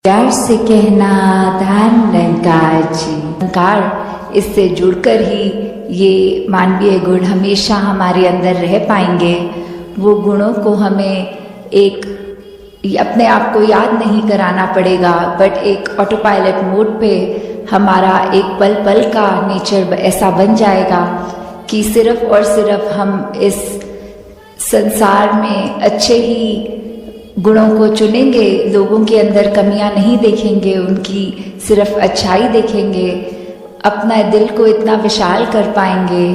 प्यार से कहना धन निरंकार जी। निरंकार, इससे जुड़कर ही ये मानवीय गुण हमेशा हमारे अंदर रह पाएंगे। वो गुणों को हमें एक अपने आप को याद नहीं कराना पड़ेगा, बट एक ऑटो पायलट मोड पे हमारा एक पल पल का नेचर ऐसा बन जाएगा कि सिर्फ और सिर्फ हम इस संसार में अच्छे ही गुणों को चुनेंगे, लोगों के अंदर कमियां नहीं देखेंगे, उनकी सिर्फ अच्छाई देखेंगे, अपना दिल को इतना विशाल कर पाएंगे।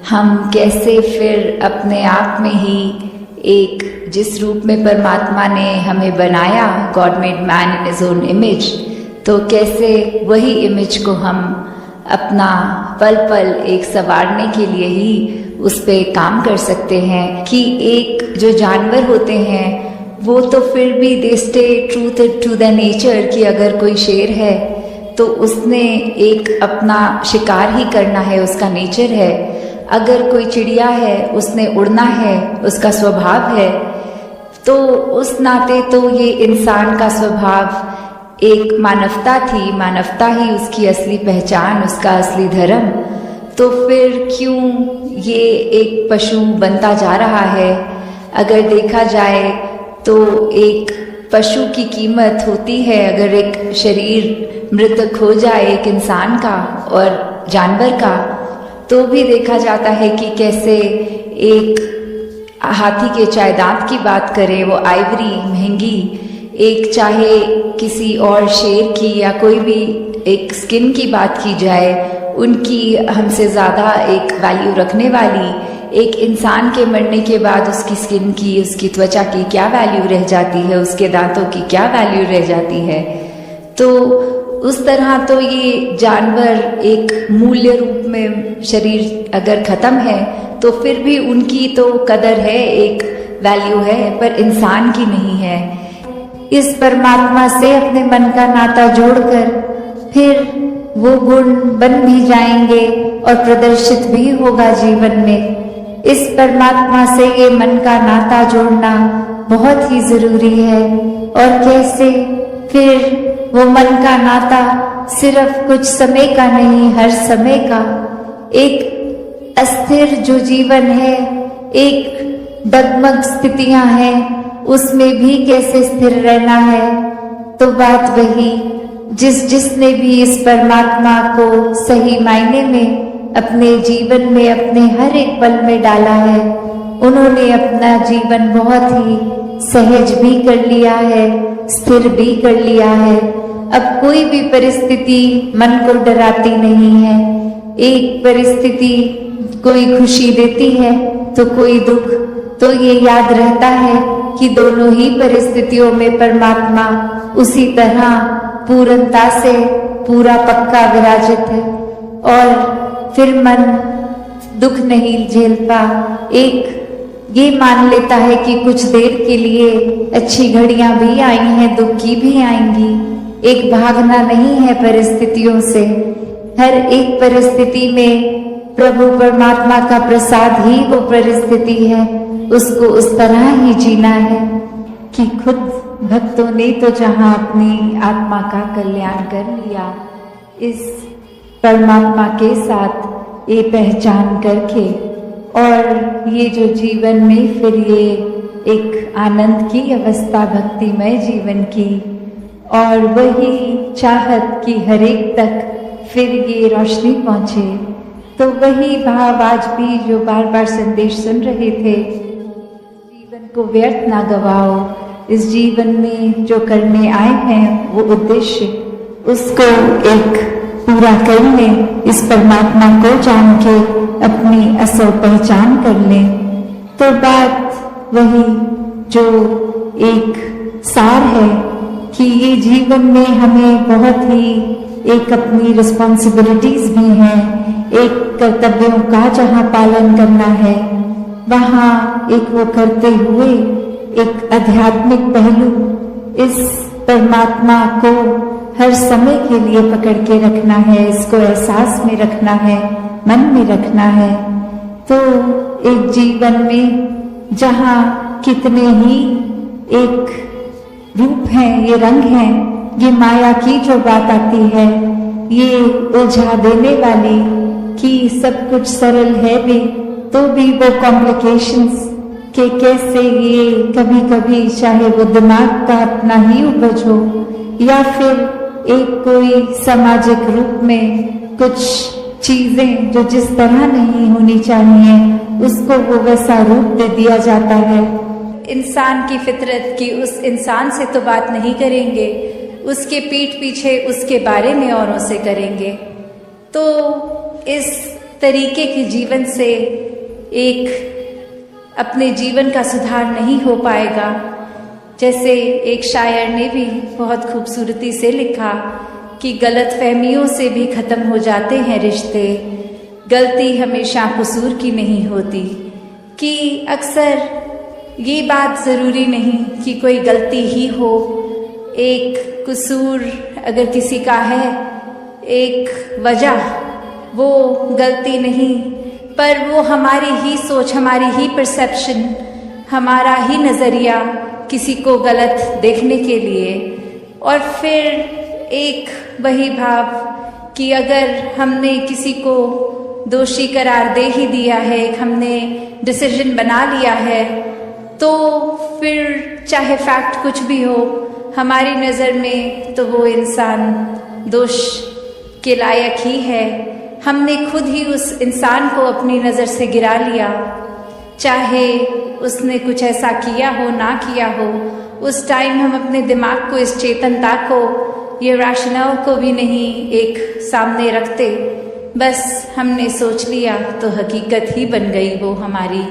हम कैसे फिर अपने आप में ही एक जिस रूप में परमात्मा ने हमें बनाया, God made man in his own image, तो कैसे वही इमेज को हम अपना पल पल एक संवारने के लिए ही उस पे काम कर सकते हैं। कि एक जो जानवर होते हैं वो तो फिर भी they stay truth to the nature, कि अगर कोई शेर है तो उसने एक अपना शिकार ही करना है, उसका नेचर है। अगर कोई चिड़िया है उसने उड़ना है, उसका स्वभाव है। तो उस नाते तो ये इंसान का स्वभाव एक मानवता थी, मानवता ही उसकी असली पहचान, उसका असली धर्म। तो फिर क्यों ये एक पशु बनता जा रहा है? अगर देखा जाए तो एक पशु की कीमत होती है, अगर एक शरीर मृतक हो जाए एक इंसान का और जानवर का, तो भी देखा जाता है कि कैसे एक हाथी के चाहे दांत की बात करें, वो आइवरी महंगी, एक चाहे किसी और शेर की या कोई भी एक स्किन की बात की जाए, उनकी हमसे ज़्यादा एक वैल्यू रखने वाली एक इंसान के मरने के बाद उसकी स्किन की, उसकी त्वचा की क्या वैल्यू रह जाती है, उसके दांतों की क्या वैल्यू रह जाती है। तो उस तरह तो ये जानवर एक मूल्य रूप में शरीर अगर खत्म है तो फिर भी उनकी तो कदर है, एक वैल्यू है, पर इंसान की नहीं है। इस परमात्मा से अपने मन का नाता जोड़कर फिर वो गुण बन भी जाएंगे और प्रदर्शित भी होगा जीवन में। इस परमात्मा से ये मन का नाता जोड़ना बहुत ही जरूरी है। और कैसे फिर वो मन का नाता सिर्फ कुछ समय का नहीं, हर समय का एक अस्थिर जो जीवन है, एक डगमग स्थितियां हैं, उसमें भी कैसे स्थिर रहना है। तो बात वही, जिसने भी इस परमात्मा को सही मायने में अपने जीवन में, अपने हर एक पल में डाला है, उन्होंने अपना जीवन बहुत ही सहज भी कर लिया है, स्थिर भी कर लिया है। अब कोई भी परिस्थिति मन को डराती नहीं है। एक परिस्थिति कोई खुशी देती है तो कोई दुख, तो ये याद रहता है कि दोनों ही परिस्थितियों में परमात्मा उसी तरह पूर्णता से पूरा पक्का विराजित है। और फिर मन दुख नहीं झेलता, एक ये मान लेता है कि कुछ देर के लिए अच्छी घड़ियां भी आई हैं, दुख की भी आएंगी। एक भागना नहीं है परिस्थितियों से, हर एक परिस्थिति में प्रभु परमात्मा का प्रसाद ही वो परिस्थिति है, उसको उस तरह ही जीना है कि खुद भक्तों ने तो जहां अपनी आत्मा का कल्याण कर लिया, इस परमात्मा के साथ ये पहचान करके, और ये जो जीवन में फिर ये एक आनंद की अवस्था, भक्तिमय जीवन की, और वही चाहत कि हर एक तक फिर ये रोशनी पहुंचे। तो वही भाव आज भी जो बार बार संदेश सुन रहे थे, जीवन को व्यर्थ ना गवाओ, इस जीवन में जो करने आए हैं वो उद्देश्य, उसको एक पूरा कर लें, इस परमात्मा को जान के अपनी असल पहचान कर लें। तो बात वही जो एक सार है कि ये जीवन में हमें बहुत ही एक अपनी रिस्पॉन्सिबिलिटीज भी हैं, एक कर्तव्यों का जहाँ पालन करना है वहाँ एक वो करते हुए एक आध्यात्मिक पहलू, इस परमात्मा को हर समय के लिए पकड़ के रखना है, इसको एहसास में रखना है, मन में रखना है। तो एक जीवन में जहाँ कितने ही एक रूप हैं, ये रंग हैं, ये माया की जो बात आती है, ये उलझा देने वाली कि सब कुछ सरल है भी तो भी वो कॉम्प्लिकेशंस के कैसे ये कभी कभी चाहे वो दिमाग का अपना ही उपज हो या फिर एक कोई सामाजिक रूप में कुछ चीजें जो जिस तरह नहीं होनी चाहिए उसको वो वैसा रूप दे दिया जाता है। इंसान की फितरत की उस इंसान से तो बात नहीं करेंगे, उसके पीठ पीछे उसके बारे में औरों से करेंगे। तो इस तरीके के जीवन से एक अपने जीवन का सुधार नहीं हो पाएगा। जैसे एक शायर ने भी बहुत खूबसूरती से लिखा कि गलत फहमियों से भी खत्म हो जाते हैं रिश्ते, गलती हमेशा कसूर की नहीं होती। कि अक्सर ये बात ज़रूरी नहीं कि कोई गलती ही हो, एक कसूर अगर किसी का है, एक वजह, वो गलती नहीं, पर वो हमारी ही सोच, हमारी ही परसेप्शन, हमारा ही नज़रिया किसी को गलत देखने के लिए। और फिर एक वही भाव कि अगर हमने किसी को दोषी करार दे ही दिया है, एक हमने डिसीजन बना लिया है, तो फिर चाहे फैक्ट कुछ भी हो हमारी नज़र में तो वो इंसान दोष के लायक ही है। हमने खुद ही उस इंसान को अपनी नज़र से गिरा लिया, चाहे उसने कुछ ऐसा किया हो ना किया हो। उस टाइम हम अपने दिमाग को, इस चेतनता को, ये रैशनल को भी नहीं एक सामने रखते, बस हमने सोच लिया तो हकीकत ही बन गई वो हमारी।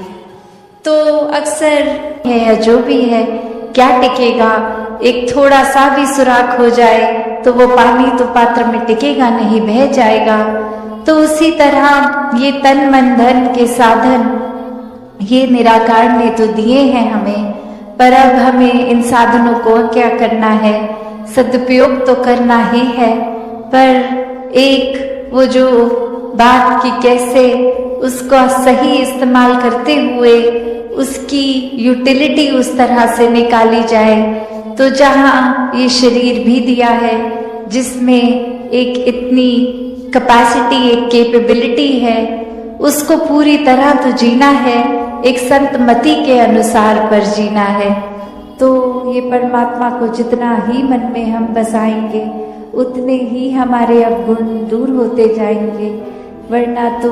तो अक्सर है जो भी है क्या टिकेगा, एक थोड़ा सा भी सुराख हो जाए तो वो पानी तो पात्र में टिकेगा नहीं, बह जाएगा। तो उसी तरह ये तन मन धन के साधन ये निराकार ने तो दिए हैं हमें, पर अब हमें इन साधनों को क्या करना है, सदुपयोग तो करना ही है। पर एक वो जो बात की कैसे उसका सही इस्तेमाल करते हुए उसकी यूटिलिटी उस तरह से निकाली जाए। तो जहाँ ये शरीर भी दिया है जिसमें एक इतनी कैपेसिटी, एक कैपेबिलिटी है, उसको पूरी तरह तो जीना है, एक संत मति के अनुसार पर जीना है। तो ये परमात्मा को जितना ही मन में हम बसाएंगे उतने ही हमारे अवगुण दूर होते जाएंगे, वरना तो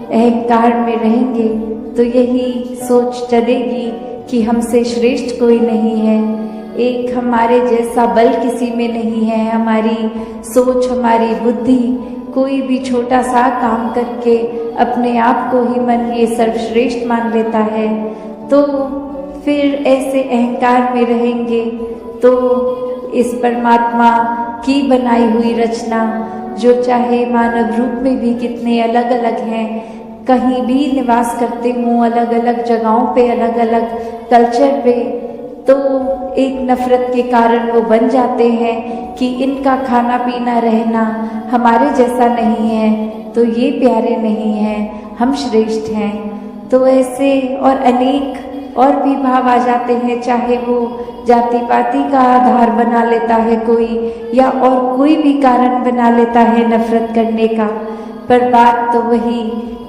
अहंकार में रहेंगे तो यही सोच चलेगी कि हमसे श्रेष्ठ कोई नहीं है, एक हमारे जैसा बल किसी में नहीं है, हमारी सोच, हमारी बुद्धि कोई भी छोटा सा काम करके अपने आप को ही मन ये सर्वश्रेष्ठ मान लेता है। तो फिर ऐसे अहंकार में रहेंगे तो इस परमात्मा की बनाई हुई रचना, जो चाहे मानव रूप में भी कितने अलग अलग हैं, कहीं भी निवास करते हों, अलग अलग जगहों पे, अलग अलग कल्चर पे, तो एक नफरत के कारण वो बन जाते हैं कि इनका खाना पीना रहना हमारे जैसा नहीं है, तो ये प्यारे नहीं हैं, हम श्रेष्ठ हैं। तो ऐसे और अनेक और भी भाव आ जाते हैं, चाहे वो जाति पाति का आधार बना लेता है कोई, या और कोई भी कारण बना लेता है नफरत करने का। पर बात तो वही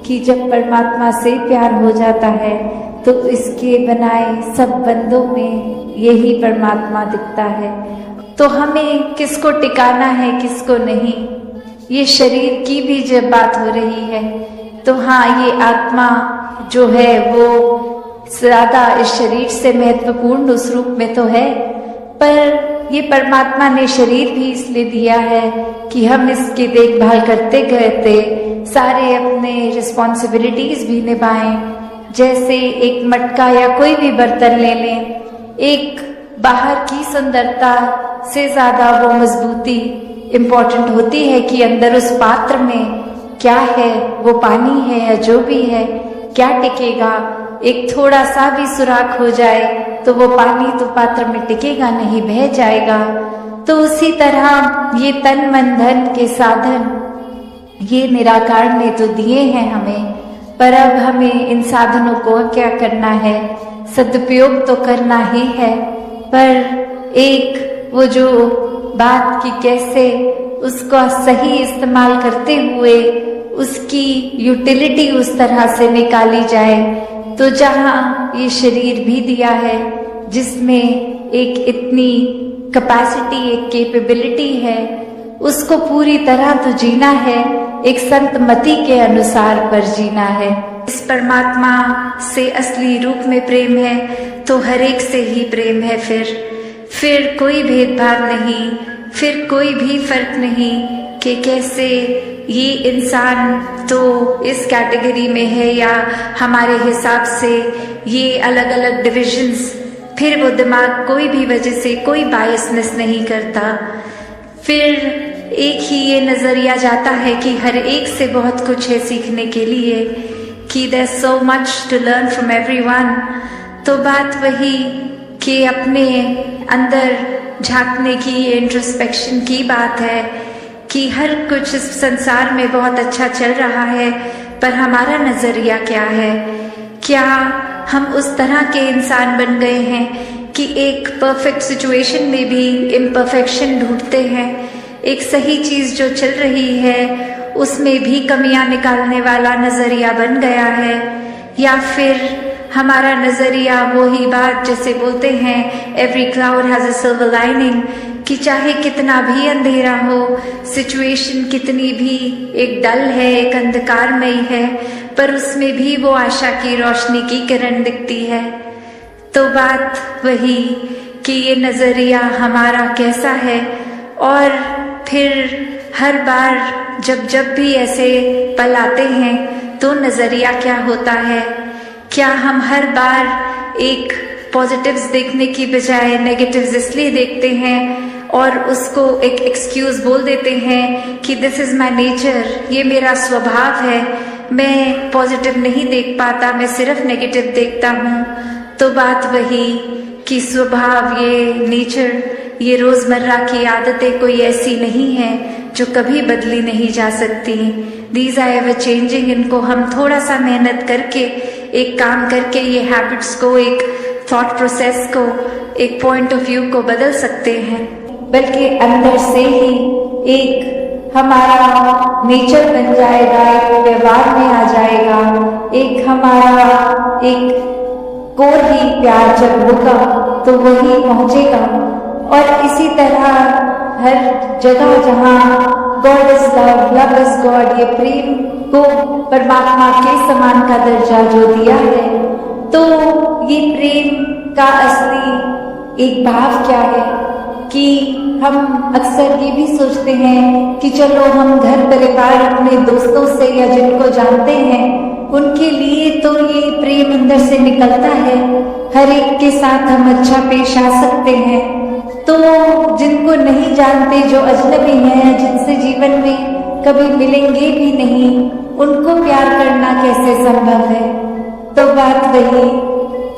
कि जब परमात्मा से प्यार हो जाता है तो इसके बनाए सब बंदों में यही परमात्मा दिखता है। तो हमें किसको टिकाना है, किसको नहीं, ये शरीर की भी जब बात हो रही है तो हाँ, ये आत्मा जो है वो ज़्यादा इस शरीर से महत्वपूर्ण उस रूप में तो है, पर ये परमात्मा ने शरीर भी इसलिए दिया है कि हम इसकी देखभाल करते करते सारे अपने रिस्पॉन्सिबिलिटीज भी निभाएं। जैसे एक मटका या कोई भी बर्तन ले लें, एक बाहर की सुंदरता से ज़्यादा वो मजबूती इम्पोर्टेंट होती है कि अंदर उस पात्र में क्या है, वो पानी है या जो भी है, क्या टिकेगा। एक थोड़ा सा भी सुराख हो जाए तो वो पानी तो पात्र में टिकेगा नहीं, बह जाएगा। तो उसी तरह ये तन मन धन के साधन ये निराकार ने तो दिए हैं हमें, पर अब हमें इन साधनों को क्या करना है, सदुपयोग तो करना ही है। पर एक वो जो बात की कैसे उसका सही इस्तेमाल करते हुए उसकी यूटिलिटी उस तरह से निकाली जाए। तो जहाँ ये शरीर भी दिया है जिसमें एक इतनी कैपेसिटी, एक कैपेबिलिटी है, उसको पूरी तरह तो जीना है, एक संत मति के अनुसार पर जीना है। इस परमात्मा से असली रूप में प्रेम है तो हर एक से ही प्रेम है। फिर कोई भेदभाव नहीं, फिर कोई भी फर्क नहीं कि कैसे ये इंसान तो इस कैटेगरी में है या हमारे हिसाब से ये अलग अलग डिविजन्स। फिर वो दिमाग कोई भी वजह से कोई बायसनेस नहीं करता। फिर एक ही ये नजरिया जाता है कि हर एक से बहुत कुछ है सीखने के लिए, कि there so much to learn from everyone. तो बात वही कि अपने अंदर झांकने की, इंट्रोस्पेक्शन की बात है कि हर कुछ इस संसार में बहुत अच्छा चल रहा है, पर हमारा नजरिया क्या है? क्या हम उस तरह के इंसान बन गए हैं कि एक परफेक्ट सिचुएशन में भी इम्परफेक्शन ढूंढते हैं, एक सही चीज जो चल रही है उसमें भी कमियां निकालने वाला नजरिया बन गया है? या फिर हमारा नजरिया वही बात जैसे बोलते हैं every cloud has a silver lining, कि चाहे कितना भी अंधेरा हो, सिचुएशन कितनी भी एक डल है, एक अंधकारमयी है, पर उसमें भी वो आशा की रोशनी की किरण दिखती है। तो बात वही कि ये नजरिया हमारा कैसा है, और फिर हर बार जब भी ऐसे पल आते हैं तो नजरिया क्या होता है? क्या हम हर बार एक पॉजिटिव्स देखने की बजाय नेगेटिव्स इसलिए देखते हैं और उसको एक एक्सक्यूज बोल देते हैं कि दिस इज माय नेचर, ये मेरा स्वभाव है, मैं पॉजिटिव नहीं देख पाता, मैं सिर्फ नेगेटिव देखता हूँ। तो बात वही कि स्वभाव, ये नेचर, ये रोजमर्रा की आदतें कोई ऐसी नहीं है जो कभी बदली नहीं जा सकती। These are ever changing. इनको हम थोड़ा सा मेहनत करके, एक काम करके ये हैबिट्स को, एक थॉट प्रोसेस को, एक पॉइंट ऑफ व्यू को बदल सकते हैं, बल्कि अंदर से ही एक हमारा नेचर बन जाएगा, एक व्यवहार में आ जाएगा, एक हमारा एक कोर ही प्यार जब होगा तो वही पहुंचेगा। और इसी तरह हर जगह जहाँ God is love, love is God, ये प्रेम को परमात्मा के समान का दर्जा जो दिया है, तो ये प्रेम का असली एक भाव क्या है कि हम अक्सर ये भी सोचते हैं कि चलो हम घर परिवार अपने दोस्तों से या जिनको जानते हैं उनके लिए तो ये प्रेम अंदर से निकलता है, हर एक के साथ हम अच्छा पेश आ सकते हैं। तो जिनको नहीं जानते, जो अजनबी हैं, जिनसे जीवन में कभी मिलेंगे भी नहीं, उनको प्यार करना कैसे संभव है? तो बात वही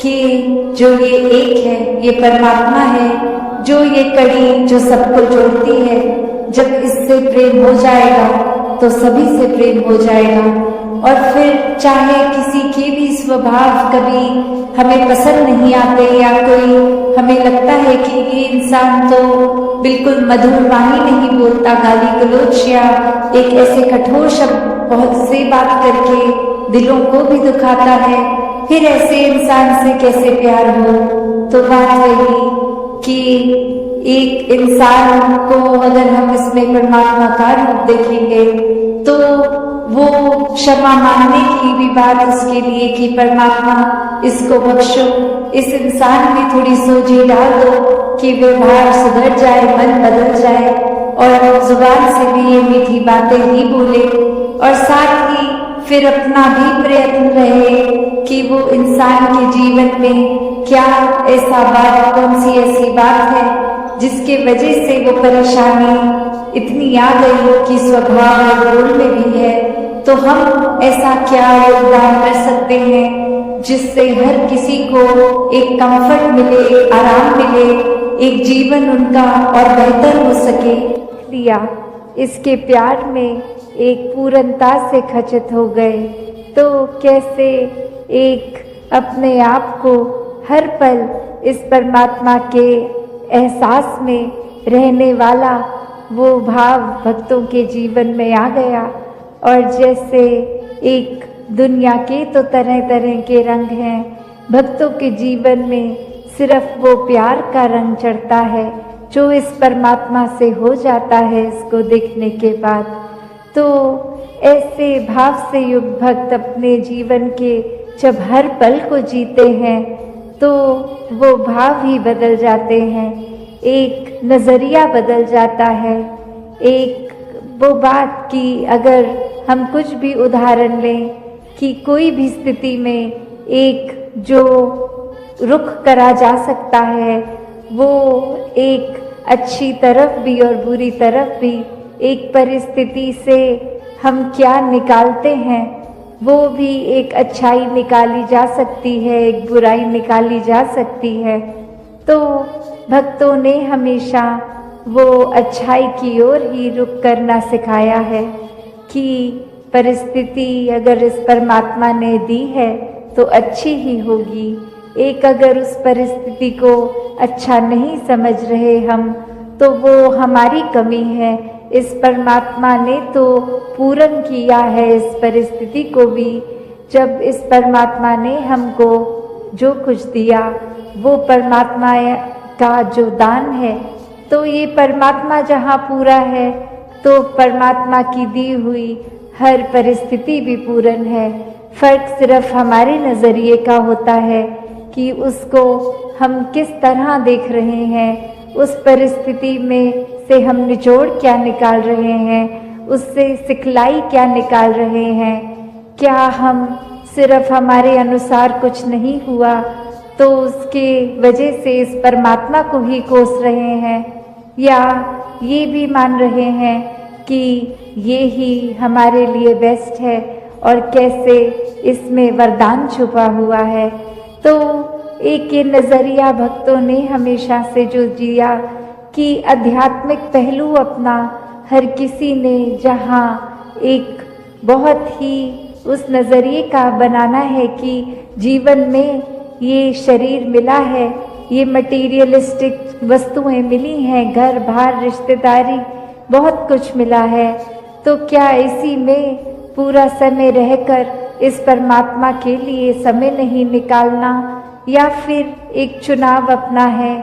कि जो ये एक है, ये परमात्मा है, जो ये कड़ी जो सबको जोड़ती है, जब इससे प्रेम हो जाएगा तो सभी से प्रेम हो जाएगा। और फिर चाहे किसी के भी स्वभाव कभी हमें पसंद नहीं आते, या कोई हमें लगता है कि ये इंसान तो बिल्कुल मधुर वाणी नहीं बोलता, गाली गलौज या एक ऐसे कठोर शब्द बहुत से बात करके दिलों को भी दुखाता है, फिर ऐसे इंसान से कैसे प्यार हो? तो बात वही कि एक इंसान को अगर हम इसमें परमात्मा का रूप देखेंगे तो वो क्षमा मांगने की भी बात उसके लिए कि परमात्मा इसको बख्शो, इस इंसान में थोड़ी सोझी डाल दो कि व्यवहार सुधर जाए, मन बदल जाए और जुबान से भी ये मीठी बातें ही बोले, और साथ ही फिर अपना भी प्रयत्न रहे कि वो इंसान के जीवन में क्या ऐसा बात, कौन सी ऐसी बात है जिसके वजह से वो परेशानी इतनी आ गई कि स्वभाव और बोल में भी है, तो हम ऐसा क्या योगदान कर सकते हैं जिससे हर किसी को एक कंफर्ट मिले, एक आराम मिले, एक जीवन उनका और बेहतर हो सके। दिया इसके प्यार में एक पूर्णता से खचित हो गए, तो कैसे एक अपने आप को हर पल इस परमात्मा के एहसास में रहने वाला वो भाव भक्तों के जीवन में आ गया। और जैसे एक दुनिया के तो तरह तरह के रंग हैं, भक्तों के जीवन में सिर्फ वो प्यार का रंग चढ़ता है जो इस परमात्मा से हो जाता है इसको देखने के बाद। तो ऐसे भाव से युक्त भक्त अपने जीवन के जब हर पल को जीते हैं तो वो भाव ही बदल जाते हैं, एक नज़रिया बदल जाता है। एक वो बात कि अगर हम कुछ भी उदाहरण लें कि कोई भी स्थिति में एक जो रुख करा जा सकता है वो एक अच्छी तरफ भी और बुरी तरफ भी, एक परिस्थिति से हम क्या निकालते हैं वो भी एक अच्छाई निकाली जा सकती है, एक बुराई निकाली जा सकती है। तो भक्तों ने हमेशा वो अच्छाई की ओर ही रुख करना सिखाया है कि परिस्थिति अगर इस परमात्मा ने दी है तो अच्छी ही होगी। एक अगर उस परिस्थिति को अच्छा नहीं समझ रहे हम तो वो हमारी कमी है। इस परमात्मा ने तो पूर्ण किया है इस परिस्थिति को भी। जब इस परमात्मा ने हमको जो कुछ दिया वो परमात्मा का जो दान है, तो ये परमात्मा जहाँ पूरा है तो परमात्मा की दी हुई हर परिस्थिति भी पूर्ण है। फर्क सिर्फ हमारे नज़रिए का होता है कि उसको हम किस तरह देख रहे हैं, उस परिस्थिति में से हम निचोड़ क्या निकाल रहे हैं, उससे सिखलाई क्या निकाल रहे हैं। क्या हम सिर्फ हमारे अनुसार कुछ नहीं हुआ तो उसके वजह से इस परमात्मा को ही कोस रहे हैं, या ये भी मान रहे हैं कि ये ही हमारे लिए बेस्ट है और कैसे इसमें वरदान छुपा हुआ है। तो एक ये नज़रिया भक्तों ने हमेशा से जो जिया कि आध्यात्मिक पहलू अपना हर किसी ने जहाँ एक बहुत ही उस नज़रिए का बनाना है कि जीवन में ये शरीर मिला है, ये मटीरियलिस्टिक वस्तुएं मिली हैं, घर बार रिश्तेदारी बहुत कुछ मिला है, तो क्या इसी में पूरा समय रहकर इस परमात्मा के लिए समय नहीं निकालना, या फिर एक चुनाव अपना है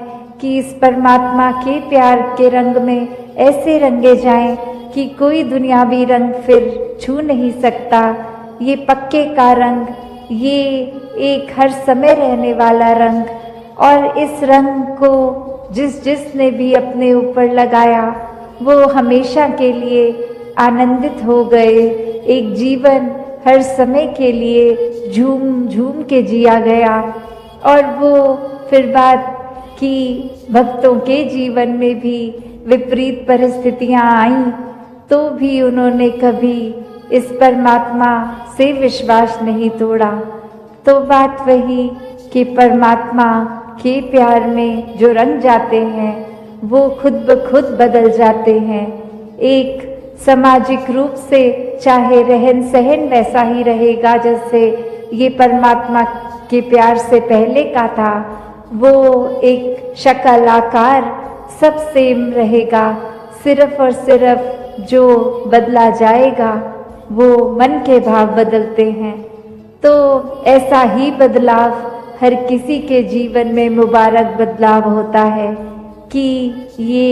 कि इस परमात्मा के प्यार के रंग में ऐसे रंगे जाएं कि कोई दुनियावी रंग फिर छू नहीं सकता। ये पक्के का रंग, ये एक हर समय रहने वाला रंग, और इस रंग को जिसने भी अपने ऊपर लगाया वो हमेशा के लिए आनंदित हो गए। एक जीवन हर समय के लिए झूम झूम के जिया गया। और वो फिर बात कि भक्तों के जीवन में भी विपरीत परिस्थितियां आईं तो भी उन्होंने कभी इस परमात्मा से विश्वास नहीं तोड़ा। तो बात वही कि परमात्मा के प्यार में जो रंग जाते हैं वो खुद ब खुद बदल जाते हैं। एक सामाजिक रूप से चाहे रहन सहन वैसा ही रहेगा जैसे ये परमात्मा के प्यार से पहले का था, वो एक शक्ल आकार सब सेम रहेगा। सिर्फ और सिर्फ जो बदला जाएगा वो मन के भाव बदलते हैं। तो ऐसा ही बदलाव हर किसी के जीवन में मुबारक बदलाव होता है कि ये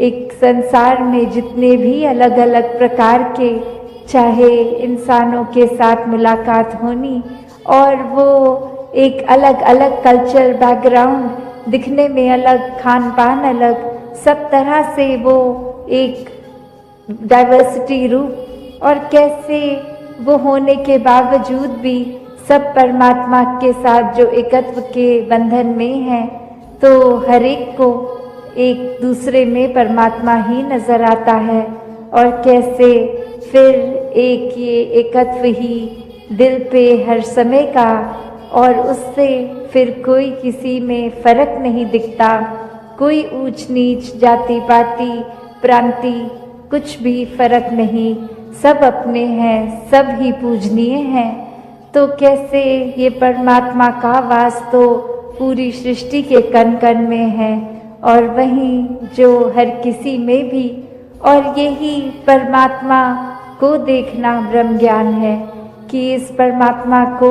एक संसार में जितने भी अलग अलग प्रकार के चाहे इंसानों के साथ मुलाकात होनी, और वो एक अलग अलग कल्चर बैकग्राउंड, दिखने में अलग, खान पान अलग, सब तरह से वो एक डाइवर्सिटी रूप, और कैसे वो होने के बावजूद भी सब परमात्मा के साथ जो एकत्व के बंधन में हैं, तो हर एक को एक दूसरे में परमात्मा ही नजर आता है। और कैसे फिर एक ये एकत्व ही दिल पे हर समय का, और उससे फिर कोई किसी में फर्क नहीं दिखता, कोई ऊंच नीच जाति पाति प्रांति कुछ भी फर्क नहीं, सब अपने हैं, सब ही पूजनीय हैं। तो कैसे ये परमात्मा का वास तो पूरी सृष्टि के कण कण में है, और वहीं जो हर किसी में भी, और यही परमात्मा को देखना ब्रह्म ज्ञान है कि इस परमात्मा को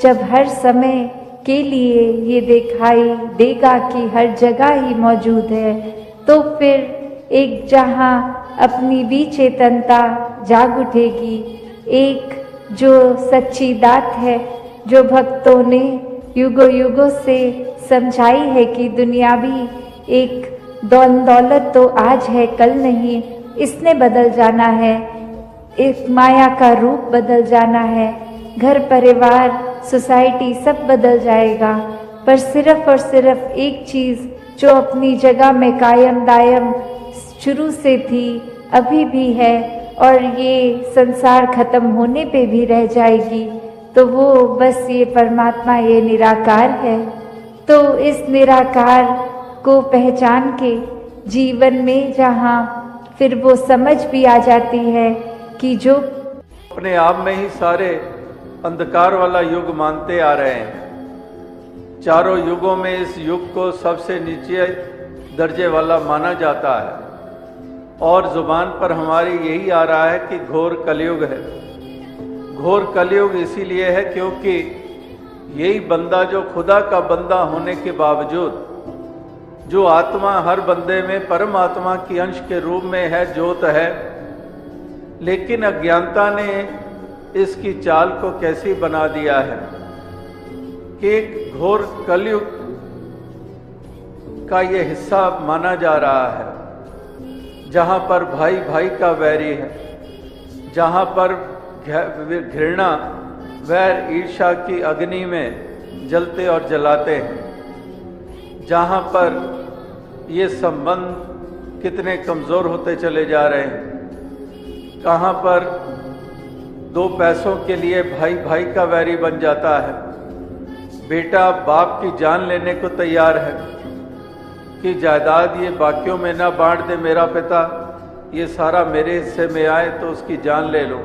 जब हर समय के लिए ये दिखाई देगा कि हर जगह ही मौजूद है, तो फिर एक जहाँ अपनी भी चेतनता जाग उठेगी। एक जो सच्ची दात है, जो भक्तों ने युगों युगों से समझाई है कि दुनियावी एक दौलत तो आज है कल नहीं, इसने बदल जाना है, एक माया का रूप बदल जाना है, घर परिवार सोसाइटी सब बदल जाएगा, पर सिर्फ और सिर्फ एक चीज़ जो अपनी जगह में कायम दायम शुरू से थी, अभी भी है और ये संसार खत्म होने पे भी रह जाएगी, तो वो बस ये परमात्मा, ये निराकार है। तो इस निराकार को पहचान के जीवन में जहाँ फिर वो समझ भी आ जाती है कि जो अपने आप में ही सारे अंधकार वाला युग मानते आ रहे हैं। चारों युगों में इस युग को सबसे नीचे दर्जे वाला माना जाता है और जुबान पर हमारी यही आ रहा है कि घोर कलयुग है। घोर कलयुग इसीलिए है क्योंकि यही बंदा जो खुदा का बंदा होने के बावजूद, जो आत्मा हर बंदे में परमात्मा की अंश के रूप में है, ज्योत है, लेकिन अज्ञानता ने इसकी चाल को कैसी बना दिया है कि एक घोर कलयुग का ये हिस्सा माना जा रहा है, जहाँ पर भाई भाई का वैरी है, जहाँ पर घृणा वैर ईर्ष्या की अग्नि में जलते और जलाते हैं, जहाँ पर ये संबंध कितने कमज़ोर होते चले जा रहे हैं, कहाँ पर दो पैसों के लिए भाई भाई का वैरी बन जाता है, बेटा बाप की जान लेने को तैयार है कि जायदाद ये बाकियों में ना बांट दे मेरा पिता, ये सारा मेरे हिस्से में आए तो उसकी जान ले लो।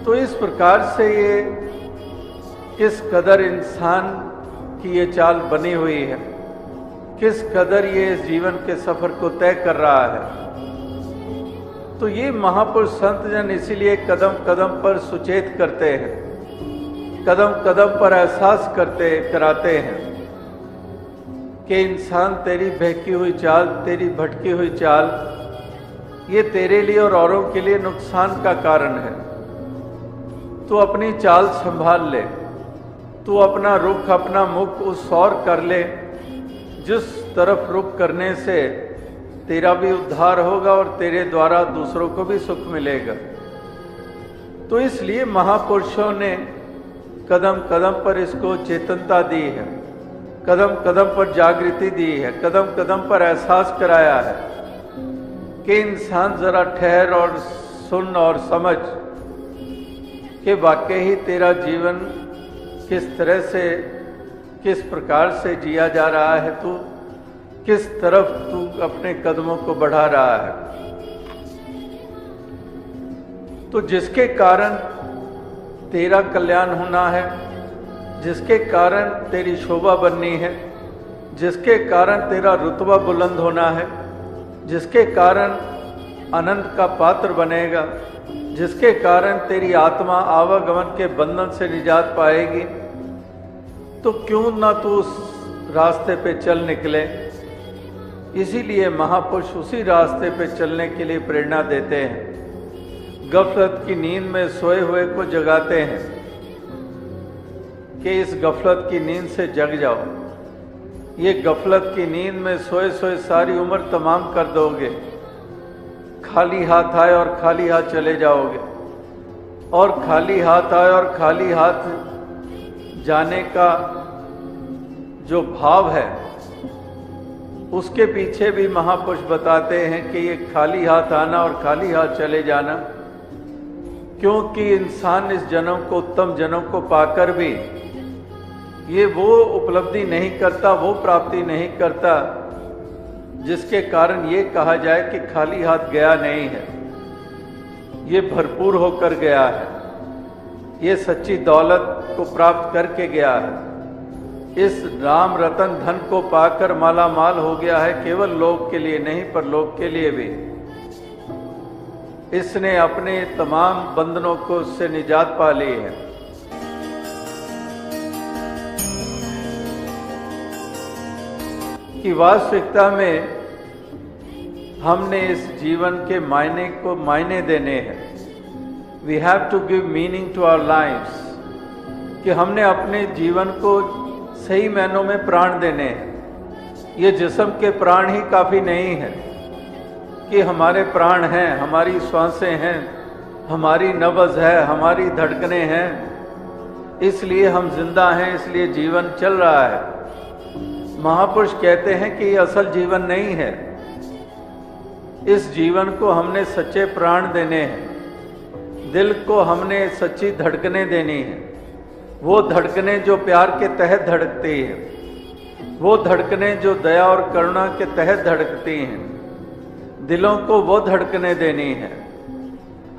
तो इस प्रकार से ये किस कदर इंसान की ये चाल बनी हुई है, किस कदर ये इस जीवन के सफर को तय कर रहा है। तो ये महापुरुष संत जन इसीलिए कदम कदम पर सुचेत करते हैं, कदम कदम पर एहसास कराते हैं कि इंसान तेरी बहकी हुई चाल, तेरी भटकी हुई चाल, ये तेरे लिए और औरों के लिए नुकसान का कारण है। तू अपनी चाल संभाल ले, तू अपना रुख, अपना मुख उस और कर ले जिस तरफ रुख करने से तेरा भी उद्धार होगा और तेरे द्वारा दूसरों को भी सुख मिलेगा। तो इसलिए महापुरुषों ने कदम कदम पर इसको चेतनता दी है, कदम कदम पर जागृति दी है, कदम कदम पर एहसास कराया है कि इंसान जरा ठहर और सुन और समझ कि वाकई ही तेरा जीवन किस तरह से, किस प्रकार से जिया जा रहा है, तू किस तरफ तू अपने कदमों को बढ़ा रहा है। तो जिसके कारण तेरा कल्याण होना है, जिसके कारण तेरी शोभा बननी है, जिसके कारण तेरा रुतबा बुलंद होना है, जिसके कारण आनंद का पात्र बनेगा, जिसके कारण तेरी आत्मा आवागमन के बंधन से निजात पाएगी, तो क्यों ना तू उस रास्ते पे चल निकले। इसीलिए महापुरुष उसी रास्ते पे चलने के लिए प्रेरणा देते हैं, गफलत की नींद में सोए हुए को जगाते हैं कि इस गफलत की नींद से जग जाओ। ये गफलत की नींद में सोए सोए सारी उम्र तमाम कर दोगे, खाली हाथ आए और खाली हाथ चले जाओगे, और खाली हाथ आए और खाली हाथ जाने का जो भाव है उसके पीछे भी महापुरुष बताते हैं कि ये खाली हाथ आना और खाली हाथ चले जाना, क्योंकि इंसान इस जन्म को, उत्तम जन्म को पाकर भी ये वो उपलब्धि नहीं करता, वो प्राप्ति नहीं करता जिसके कारण ये कहा जाए कि खाली हाथ गया नहीं है, ये भरपूर होकर गया है, ये सच्ची दौलत को प्राप्त करके गया है। इस राम रतन धन को पाकर माला माल हो गया है, केवल लोक के लिए नहीं पर लोक के लिए भी। इसने अपने तमाम बंधनों को उससे निजात पा ली है। कि वास्तविकता में हमने इस जीवन के मायने को मायने देने हैं। We have to give meaning to our lifes, कि हमने अपने जीवन को सही मायनों में प्राण देने हैं। ये जिस्म के प्राण ही काफ़ी नहीं है कि हमारे प्राण हैं, हमारी श्वासें हैं, हमारी नब्ज़ है, हमारी धड़कनें हैं, इसलिए हम जिंदा हैं, इसलिए जीवन चल रहा है। महापुरुष कहते हैं कि ये असल जीवन नहीं है। इस जीवन को हमने सच्चे प्राण देने हैं, दिल को हमने सच्ची धड़कनें देनी है। वो धड़कनें जो प्यार के तहत धड़कती हैं, वो धड़कनें जो दया और करुणा के तहत धड़कती हैं। दिलों को वो धड़कनें देनी है।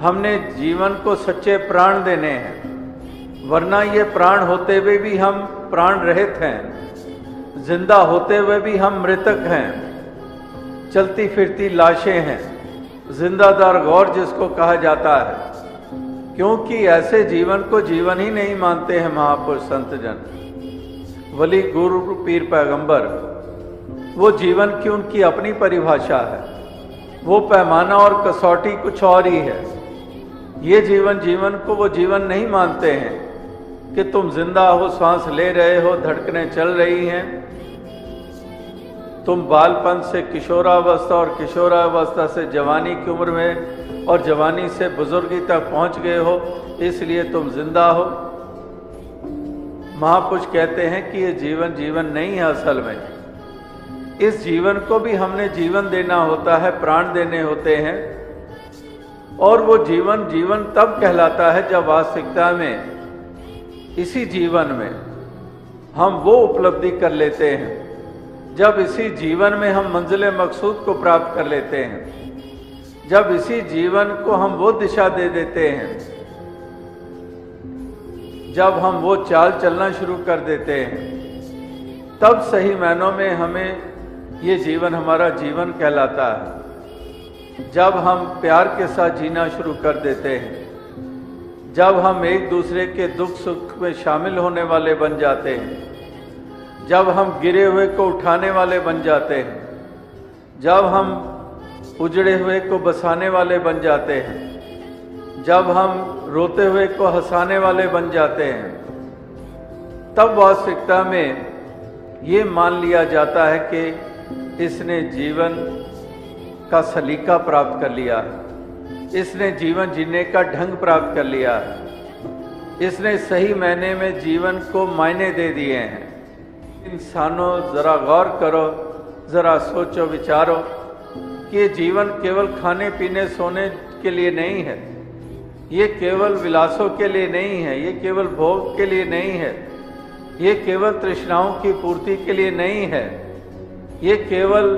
हमने जीवन को सच्चे प्राण देने हैं, वरना ये प्राण होते हुए भी हम प्राण रहित हैं, जिंदा होते हुए भी हम मृतक हैं, चलती फिरती लाशें हैं, जिंदादार गौर जिसको कहा जाता है। क्योंकि ऐसे जीवन को जीवन ही नहीं मानते हैं महापुरुष संत जन, वली गुरु पीर पैगंबर। वो जीवन की उनकी अपनी परिभाषा है, वो पैमाना और कसौटी कुछ और ही है। ये जीवन को वो जीवन नहीं मानते हैं कि तुम जिंदा हो, सांस ले रहे हो, धड़कनें चल रही हैं, तुम बालपन से किशोरावस्था और किशोरावस्था से जवानी की उम्र में और जवानी से बुजुर्गी तक पहुंच गए हो, इसलिए तुम जिंदा हो। महापुरुष कहते हैं कि ये जीवन नहीं है असल में। इस जीवन को भी हमने जीवन देना होता है, प्राण देने होते हैं। और वो जीवन तब कहलाता है जब वास्तविकता में इसी जीवन में हम वो उपलब्धि कर लेते हैं, जब इसी जीवन में हम मंजिल मकसूद को प्राप्त कर लेते हैं, जब इसी जीवन को हम वो दिशा दे देते हैं, जब हम वो चाल चलना शुरू कर देते हैं, तब सही मायनों में हमें ये जीवन हमारा जीवन कहलाता है। जब हम प्यार के साथ जीना शुरू कर देते हैं, जब हम एक दूसरे के दुख सुख में शामिल होने वाले बन जाते हैं, जब हम गिरे हुए को उठाने वाले बन जाते हैं, जब हम उजड़े हुए को बसाने वाले बन जाते हैं, जब हम रोते हुए को हंसाने वाले बन जाते हैं, तब वास्तविकता में ये मान लिया जाता है कि इसने जीवन का सलीका प्राप्त कर लिया है, इसने जीवन जीने का ढंग प्राप्त कर लिया है, इसने सही मायने में जीवन को मायने दे दिए हैं। इंसानों जरा गौर करो, जरा सोचो विचारो कि ये जीवन केवल खाने पीने सोने के लिए नहीं है, ये केवल विलासों के लिए नहीं है, ये केवल भोग के लिए नहीं है, ये केवल तृष्णाओं की पूर्ति के लिए नहीं है, ये केवल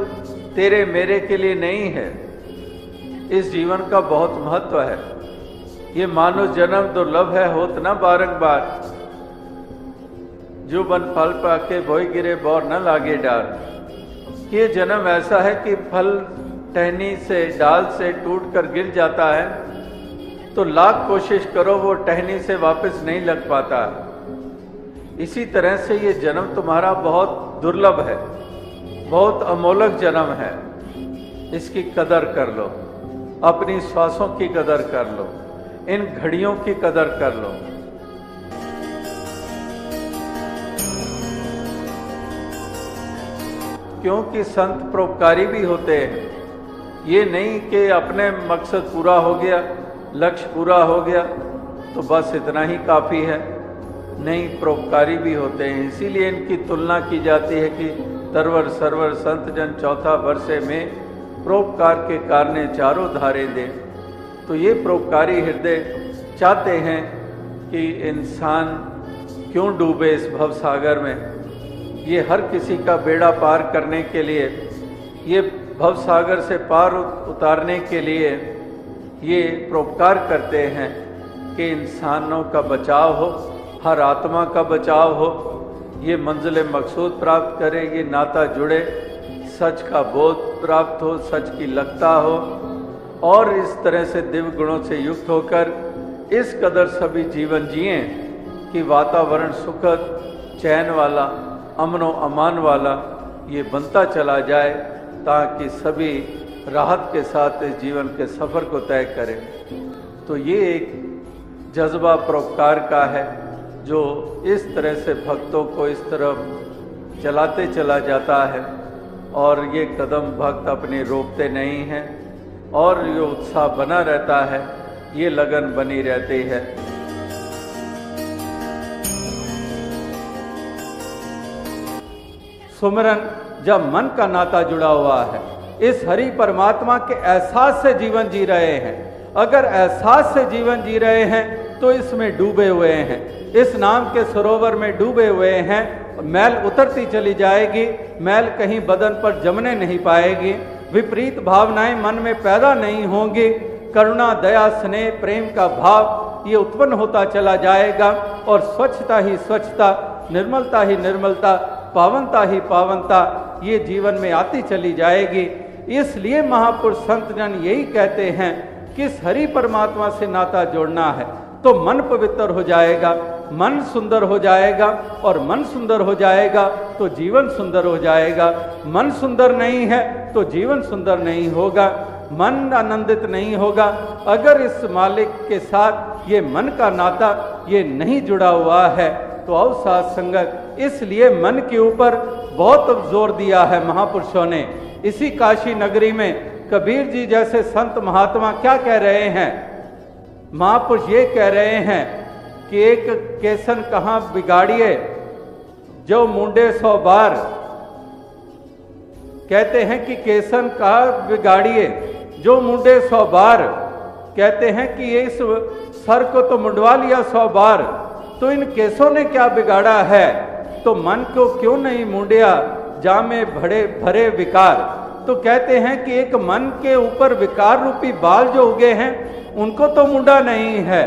तेरे मेरे के लिए नहीं है। इस जीवन का बहुत महत्व है। ये मानव जन्म दुर्लभ है, होत न बारंबार, जो बन फल पाके बोई गिरे बौर न लागे डार। ये जन्म ऐसा है कि फल टहनी से डाल से टूटकर गिर जाता है तो लाख कोशिश करो वो टहनी से वापस नहीं लग पाता। इसी तरह से ये जन्म तुम्हारा बहुत दुर्लभ है, बहुत अमोलक जन्म है। इसकी कदर कर लो, अपनी श्वासों की कदर कर लो, इन घड़ियों की कदर कर लो। क्योंकि संत परोपकारी भी होते हैं। ये नहीं कि अपने मकसद पूरा हो गया, लक्ष्य पूरा हो गया तो बस इतना ही काफ़ी है। नहीं, परोपकारी भी होते हैं। इसीलिए इनकी तुलना की जाती है कि तरवर सरवर संत जन चौथा वर्षे में परोपकार के कारणे चारों धारे दें। तो ये परोपकारी हृदय चाहते हैं कि इंसान क्यों डूबे इस भव सागर में। ये हर किसी का बेड़ा पार करने के लिए, ये भव सागर से पार उतारने के लिए ये परोपकार करते हैं कि इंसानों का बचाव हो, हर आत्मा का बचाव हो, ये मंजिल मकसूद प्राप्त करे, ये नाता जुड़े, सच का बोध प्राप्त हो, सच की लगता हो और इस तरह से दिव्य गुणों से युक्त होकर इस कदर सभी जीवन जिए कि वातावरण सुखद, चैन वाला, अमनो अमान वाला ये बनता चला जाए, ताकि सभी राहत के साथ इस जीवन के सफ़र को तय करें। तो ये एक जज्बा परोपकार का है जो इस तरह से भक्तों को इस तरफ चलाते चला जाता है और ये कदम भक्त अपने रोकते नहीं हैं और ये उत्साह बना रहता है, ये लगन बनी रहती है। सुमिरन जब मन का नाता जुड़ा हुआ है, इस हरि परमात्मा के एहसास से जीवन जी रहे हैं। अगर एहसास से जीवन जी रहे हैं तो इसमें डूबे हुए हैं, इस नाम के सरोवर में डूबे हुए हैं। मैल उतरती चली जाएगी, मैल कहीं बदन पर जमने नहीं पाएगी, विपरीत भावनाएं मन में पैदा नहीं होंगी, करुणा, दया, स्नेह, प्रेम का भाव ये उत्पन्न होता चला जाएगा और स्वच्छता ही स्वच्छता, निर्मलता ही निर्मलता, पावनता ही पावनता ये जीवन में आती चली जाएगी। इसलिए महापुरुष संत जन यही कहते हैं कि इस हरि परमात्मा से नाता जोड़ना है तो मन पवित्र हो जाएगा, मन सुंदर हो जाएगा और मन सुंदर हो जाएगा तो जीवन सुंदर हो जाएगा। मन सुंदर नहीं है तो जीवन सुंदर नहीं होगा, मन आनंदित नहीं होगा अगर इस मालिक के साथ ये मन का नाता ये नहीं जुड़ा हुआ है। तो आओ साथ संगत, इसलिए मन के ऊपर बहुत जोर दिया है महापुरुषों ने। इसी काशी नगरी में कबीर जी जैसे संत महात्मा क्या कह रहे हैं? महापुरुष ये कह रहे हैं कि एक केसन कहाँ बिगाड़िए जो मुंडे 100 बार। कहते हैं कि केसन कहाँ बिगाड़िए जो मुंडे 100 बार। कहते हैं कि ये इस सर को तो मुंडवा लिया 100 बार, तो इन केसों ने क्या बिगाड़ा है? तो मन को क्यों नहीं मुंडिया जामे भरे विकार। तो कहते हैं कि एक मन के ऊपर विकार रूपी बाल जो उगे हैं उनको तो मुंडा नहीं है,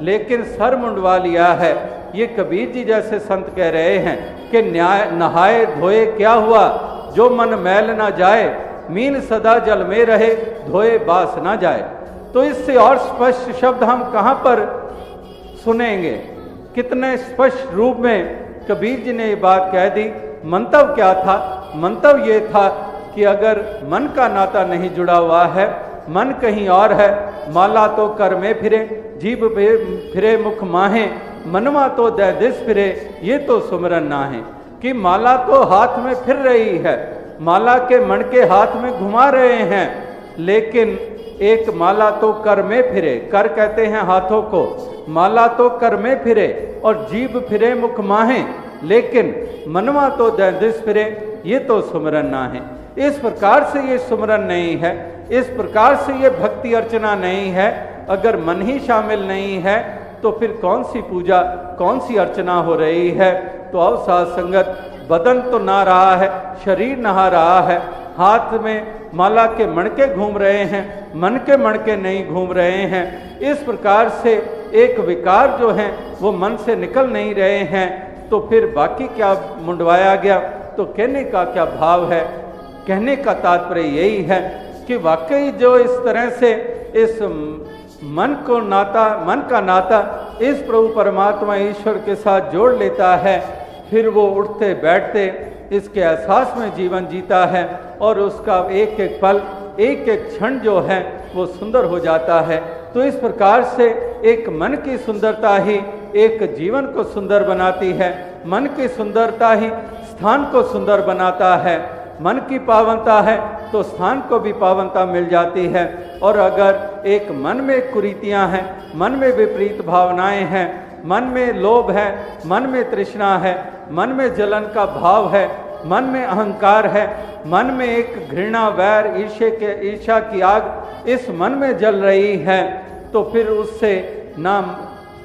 लेकिन सर मुंडवा लिया है। ये कबीर जी जैसे संत कह रहे हैं कि नहाए धोए क्या हुआ, जो मन मैल ना जाए, मीन सदा जल में रहे, धोए बास ना जाए। तो इससे और स्पष्ट शब्द हम कहाँ पर सुनेंगे? कितने स्पष्ट रूप में कबीर जी ने ये बात कह दी। मंतव्य क्या था? मंतव्य ये था कि अगर मन का नाता नहीं जुड़ा हुआ है, मन कहीं और है, माला तो कर में फिरे, जीभ फिरे मुख माहे, मनवा तो दे दिस फिरे, ये तो सुमरन ना है। कि माला तो हाथ में फिर रही है, माला के मन के हाथ में घुमा रहे हैं, लेकिन एक माला तो कर में फिरे, कर कहते हैं हाथों को, माला तो कर में फिरे और जीभ फिरे मुख माहे, लेकिन मनवा तो दिस फिरे, ये तो सुमरन ना है। इस प्रकार से ये सुमरन नहीं है, इस प्रकार से ये भक्ति अर्चना नहीं है। अगर मन ही शामिल नहीं है तो फिर कौन सी पूजा, कौन सी अर्चना हो रही है? तो आओ साथ संगत, बदन तो नहा रहा है, शरीर नहा रहा है, हाथ में माला के मणके घूम रहे हैं, मन के मणके नहीं घूम रहे हैं। इस प्रकार से एक विकार जो है वो मन से निकल नहीं रहे हैं, तो फिर बाकी क्या मुंडवाया गया? तो कहने का क्या भाव है? कहने का तात्पर्य यही है कि वाकई जो इस तरह से इस मन को नाता, मन का नाता इस प्रभु परमात्मा ईश्वर के साथ जोड़ लेता है, फिर वो उठते बैठते इसके एहसास में जीवन जीता है और उसका एक एक पल, एक एक क्षण जो है वो सुंदर हो जाता है। तो इस प्रकार से एक मन की सुंदरता ही एक जीवन को सुंदर बनाती है, मन की सुंदरता ही स्थान को सुंदर बनाता है। मन की पावनता है तो स्थान को भी पावनता मिल जाती है। और अगर एक मन में कुरीतियां हैं, मन में विपरीत भावनाएं हैं, मन में लोभ है, मन में तृष्णा है, मन में जलन का भाव है, मन में अहंकार है, मन में एक घृणा, वैर, ईर्ष्या की आग इस मन में जल रही है, तो फिर उससे नाम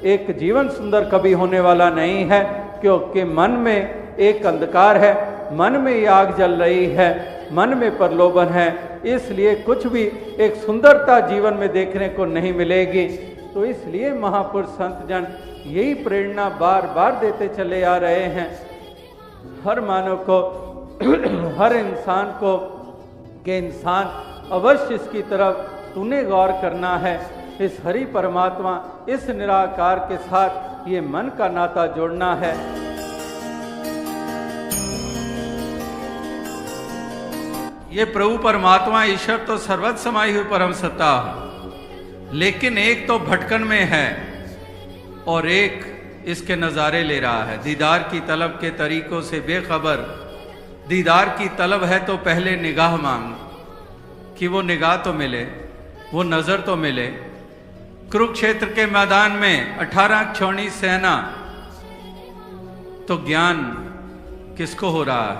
एक जीवन सुंदर कभी होने वाला नहीं है, क्योंकि मन में एक अंधकार है, मन में ये आग जल रही है, मन में प्रलोभन है, इसलिए कुछ भी एक सुंदरता जीवन में देखने को नहीं मिलेगी। तो इसलिए महापुरुष संत जन यही प्रेरणा बार बार देते चले आ रहे हैं हर मानव को हर इंसान को कि इंसान अवश्य इसकी तरफ तूने गौर करना है। इस हरि परमात्मा, इस निराकार के साथ ये मन का नाता जोड़ना है। ये प्रभु परमात्मा ईश्वर तो सर्वत्र समाई हुई परम सत्ता है, लेकिन एक तो भटकन में है और एक इसके नज़ारे ले रहा है। दीदार की तलब के तरीकों से बेखबर, दीदार की तलब है तो पहले निगाह मांग कि वो निगाह तो मिले, वो नज़र तो मिले। कुरुक्षेत्र के मैदान में 18 क्षौणी सेना, तो ज्ञान किसको हो रहा है?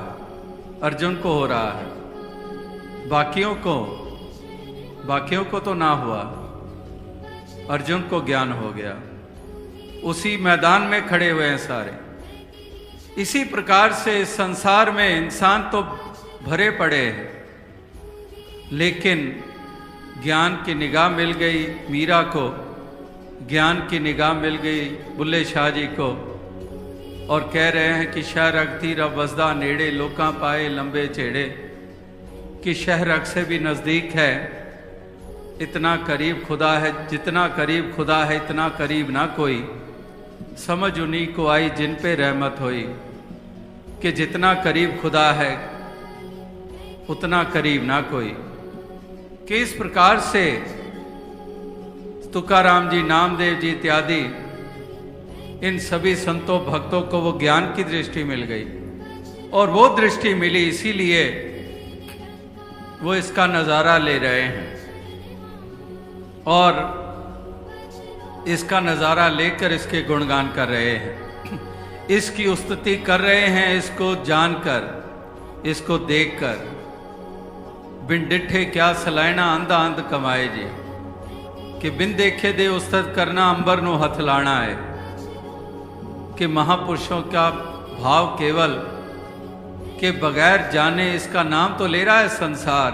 अर्जुन को हो रहा है, बाकियों को तो ना हुआ। अर्जुन को ज्ञान हो गया, उसी मैदान में खड़े हुए हैं सारे। इसी प्रकार से इस संसार में इंसान तो भरे पड़े हैं, लेकिन ज्ञान की निगाह मिल गई मीरा को, ज्ञान की निगाह मिल गई बुल्ले शाह जी को, और कह रहे हैं कि शहर अगती रब वसदा नेड़े लोकां पाए लंबे चेड़े, कि शहर अग से भी नज़दीक है, इतना करीब खुदा है। जितना करीब खुदा है इतना करीब ना कोई, समझ उन्हीं को आई जिन पे रहमत होई, कि जितना करीब खुदा है उतना करीब ना कोई। कि इस प्रकार से तुकाराम जी, नामदेव जी इत्यादि इन सभी संतों भक्तों को वो ज्ञान की दृष्टि मिल गई, और वो दृष्टि मिली इसीलिए वो इसका नज़ारा ले रहे हैं, और इसका नज़ारा लेकर इसके गुणगान कर रहे हैं, इसकी स्तुति कर रहे हैं, इसको जानकर, इसको देखकर। बिन डिठे क्या सलायना अंधा अंध कमाए जी, कि बिन देखे दे उस्तत करना अंबर नो हथ लाना है। कि महापुरुषों का भाव केवल के बगैर जाने, इसका नाम तो ले रहा है संसार,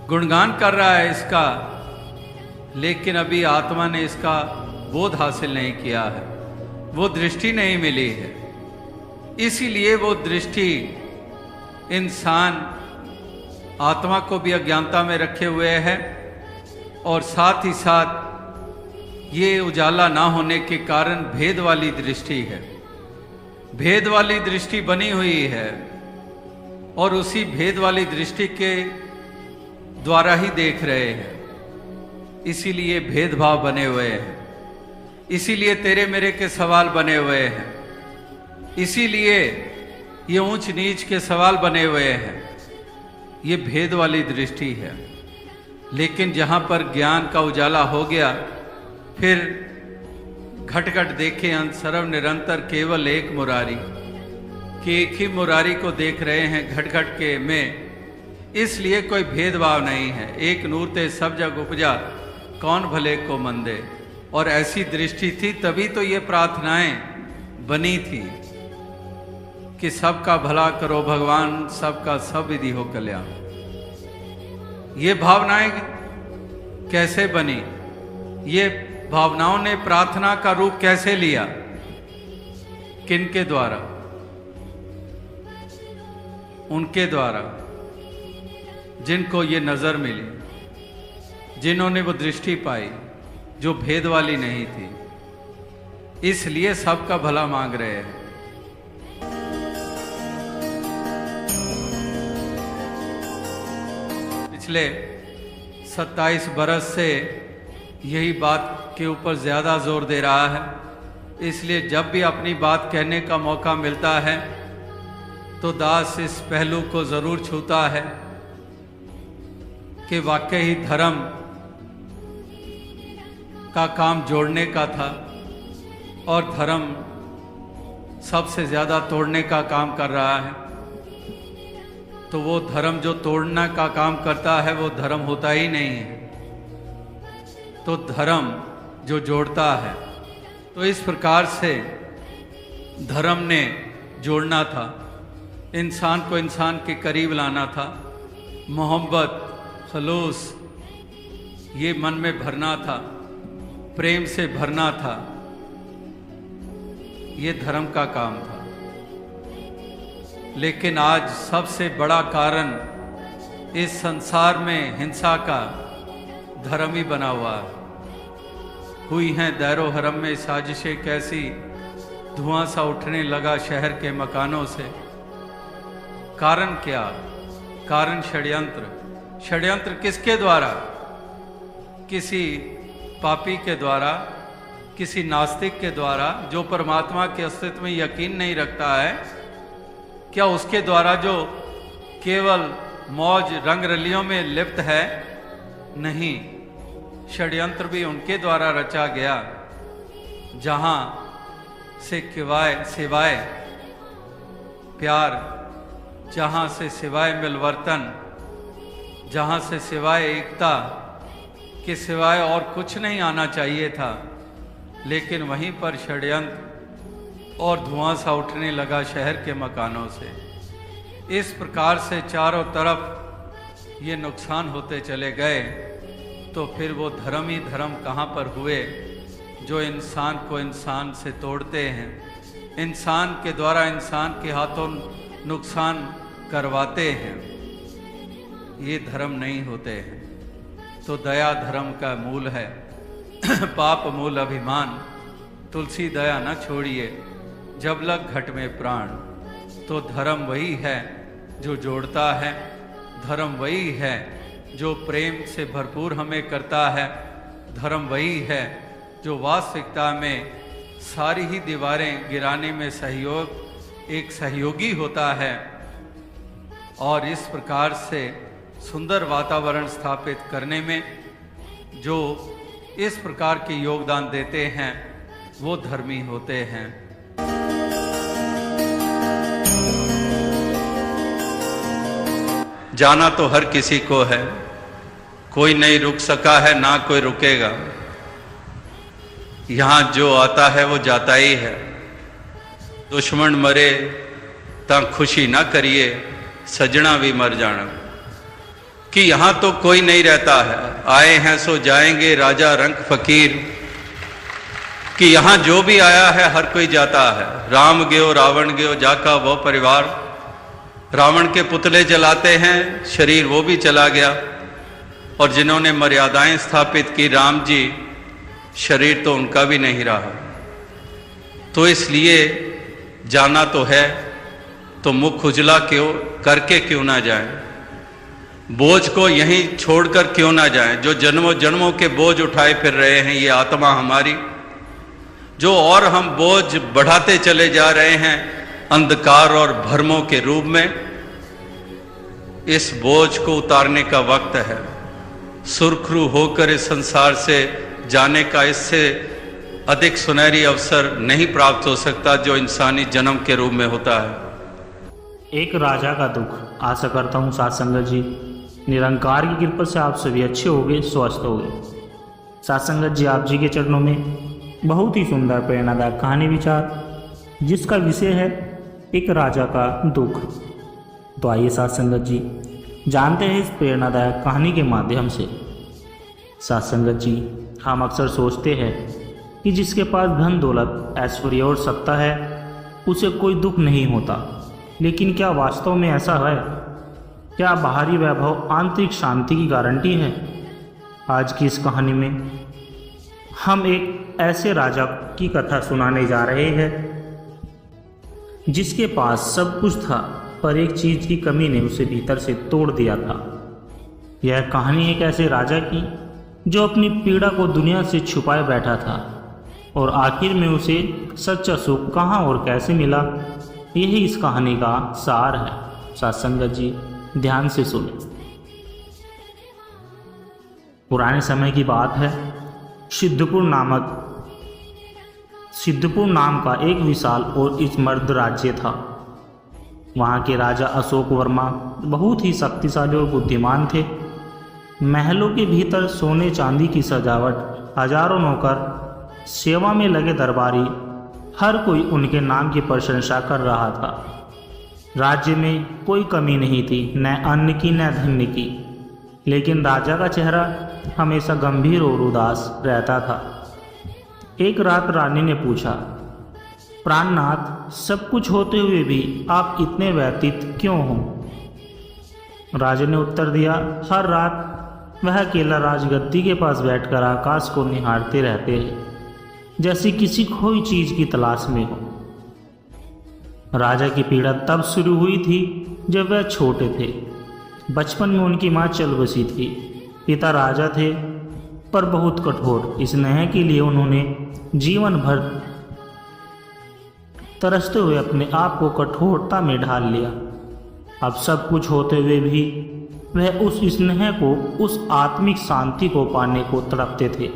गुणगान कर रहा है इसका, लेकिन अभी आत्मा ने इसका बोध हासिल नहीं किया है, वो दृष्टि नहीं मिली है। इसीलिए वो दृष्टि इंसान आत्मा को भी अज्ञानता में रखे हुए है, और साथ ही साथ ये उजाला ना होने के कारण भेद वाली दृष्टि है, भेद वाली दृष्टि बनी हुई है, और उसी भेद वाली दृष्टि के द्वारा ही देख रहे हैं। इसीलिए भेदभाव बने हुए हैं, इसीलिए तेरे मेरे के सवाल बने हुए हैं, इसीलिए ये ऊंच नीच के सवाल बने हुए हैं। ये भेद वाली दृष्टि है। लेकिन जहाँ पर ज्ञान का उजाला हो गया, फिर घट घट देखे अंत सर्व निरंतर केवल एक मुरारी, कि एक ही मुरारी को देख रहे हैं घट घट के में, इसलिए कोई भेदभाव नहीं है। एक नूर ते सब जग उपजा, कौन भले को मंदे। और ऐसी दृष्टि थी तभी तो ये प्रार्थनाएं बनी थी कि सबका भला करो भगवान, सबका सब विधि हो कल्याण। ये भावनाएं कैसे बनी? ये भावनाओं ने प्रार्थना का रूप कैसे लिया? किनके द्वारा? उनके द्वारा जिनको ये नजर मिली, जिन्होंने वो दृष्टि पाई जो भेद वाली नहीं थी, इसलिए सबका भला मांग रहे हैं। पिछले 27 बरस से यही बात के ऊपर ज़्यादा जोर दे रहा है, इसलिए जब भी अपनी बात कहने का मौका मिलता है तो दास इस पहलू को ज़रूर छूता है कि वाकई ही धर्म का काम जोड़ने का था, और धर्म सबसे ज़्यादा तोड़ने का काम कर रहा है। तो वो धर्म जो तोड़ने का काम करता है वो धर्म होता ही नहीं है। तो धर्म जो जोड़ता है, तो इस प्रकार से धर्म ने जोड़ना था, इंसान को इंसान के करीब लाना था, मोहब्बत खलूस ये मन में भरना था, प्रेम से भरना था। ये धर्म का काम था। लेकिन आज सबसे बड़ा कारण इस संसार में हिंसा का धर्म ही बना हुआ है। हुई हैं दैरो हरम में साजिशें कैसी, धुआं सा उठने लगा शहर के मकानों से। कारण क्या? कारण षड्यंत्र। षड्यंत्र किसके द्वारा? किसी पापी के द्वारा, किसी नास्तिक के द्वारा जो परमात्मा के अस्तित्व में यकीन नहीं रखता है। क्या उसके द्वारा जो केवल मौज रंग रलियों में लिप्त है? नहीं, षड्यंत्र भी उनके द्वारा रचा गया जहां से सिवाय प्यार, जहां से सिवाय मिलवर्तन, जहां से सिवाय एकता के सिवाय और कुछ नहीं आना चाहिए था। लेकिन वहीं पर षड्यंत्र और धुआं सा उठने लगा शहर के मकानों से। इस प्रकार से चारों तरफ ये नुकसान होते चले गए, तो फिर वो धर्म ही धर्म कहाँ पर हुए जो इंसान को इंसान से तोड़ते हैं, इंसान के द्वारा इंसान के हाथों नुकसान करवाते हैं। ये धर्म नहीं होते हैं। तो दया धर्म का मूल है। पाप मूल अभिमान, तुलसी दया न छोड़िए जब लग घट में प्राण। तो धर्म वही है जो जोड़ता है, धर्म वही है जो प्रेम से भरपूर हमें करता है, धर्म वही है जो वास्तविकता में सारी ही दीवारें गिराने में एक सहयोगी होता है और इस प्रकार से सुंदर वातावरण स्थापित करने में जो इस प्रकार के योगदान देते हैं वो धर्मी होते हैं। जाना तो हर किसी को है, कोई नहीं रुक सका है ना कोई रुकेगा। यहां जो आता है वो जाता ही है। दुश्मन मरे ता खुशी ना करिए, सजना भी मर जाना। कि यहां तो कोई नहीं रहता है, आए हैं सो जाएंगे राजा रंग फकीर। कि यहां जो भी आया है हर कोई जाता है। राम गयो रावण गयो जाका वो परिवार। रावण के पुतले जलाते हैं, शरीर वो भी चला गया। और जिन्होंने मर्यादाएं स्थापित की राम जी, शरीर तो उनका भी नहीं रहा। तो इसलिए जाना तो है, तो मुख उजला क्यों करके क्यों ना जाए, बोझ को यहीं छोड़कर क्यों ना जाए। जो जन्मों जन्मों के बोझ उठाए फिर रहे हैं ये आत्मा हमारी, जो और हम बोझ बढ़ाते चले जा रहे हैं अंधकार और भ्रमों के रूप में, इस बोझ को उतारने का वक्त है। सुरखरू होकर इस संसार से जाने का इससे अधिक सुनहरी अवसर नहीं प्राप्त हो सकता जो इंसानी जन्म के रूप में होता है। एक राजा का दुख। आशा करता हूँ साथ संगत जी निरंकार की कृपा से आप सभी अच्छे होंगे, स्वस्थ होंगे। साथ संगत जी आप जी के चरणों में बहुत ही सुंदर प्रेरणादायक कहानी विचार जिसका विषय है एक राजा का दुख। तो आइए साथ संगत जी जानते हैं इस प्रेरणादायक कहानी के माध्यम से। साथ संगत जी हम अक्सर सोचते हैं कि जिसके पास धन दौलत ऐश्वर्य और सत्ता है उसे कोई दुख नहीं होता, लेकिन क्या वास्तव में ऐसा है? क्या बाहरी वैभव आंतरिक शांति की गारंटी है? आज की इस कहानी में हम एक ऐसे राजा की कथा सुनाने जा रहे हैं जिसके पास सब कुछ था पर एक चीज की कमी ने उसे भीतर से तोड़ दिया था। यह कहानी एक ऐसे राजा की जो अपनी पीड़ा को दुनिया से छुपाए बैठा था और आखिर में उसे सच्चा सुख कहाँ और कैसे मिला, यही इस कहानी का सार है। साथ संगत जी ध्यान से सुने। पुराने समय की बात है। सिद्धपुर नाम का एक विशाल और इस्मर्द राज्य था। वहाँ के राजा अशोक वर्मा बहुत ही शक्तिशाली और बुद्धिमान थे। महलों के भीतर सोने चांदी की सजावट, हजारों नौकर, सेवा में लगे दरबारी, हर कोई उनके नाम की प्रशंसा कर रहा था। राज्य में कोई कमी नहीं थी, न अन्न की न धन की, लेकिन राजा का चेहरा हमेशा गंभीर और उदास रहता था। एक रात रानी ने पूछा, प्राणनाथ, सब कुछ होते हुए भी आप इतने व्यतीत क्यों हो? राजा ने उत्तर दिया, हर रात वह अकेला राजगद्दी के पास बैठकर आकाश को निहारते रहते हैं, जैसे किसी खोई चीज की तलाश में हो। राजा की पीड़ा तब शुरू हुई थी जब वह छोटे थे। बचपन में उनकी माँ चल बसी थी। पिता राजा थे पर बहुत कठोर। इस स्नेह के लिए उन्होंने जीवन भर तरसते हुए अपने आप को कठोरता में ढाल लिया। अब सब कुछ होते हुए भी वह उस स्नेह को, उस आत्मिक शांति को पाने को तड़पते थे।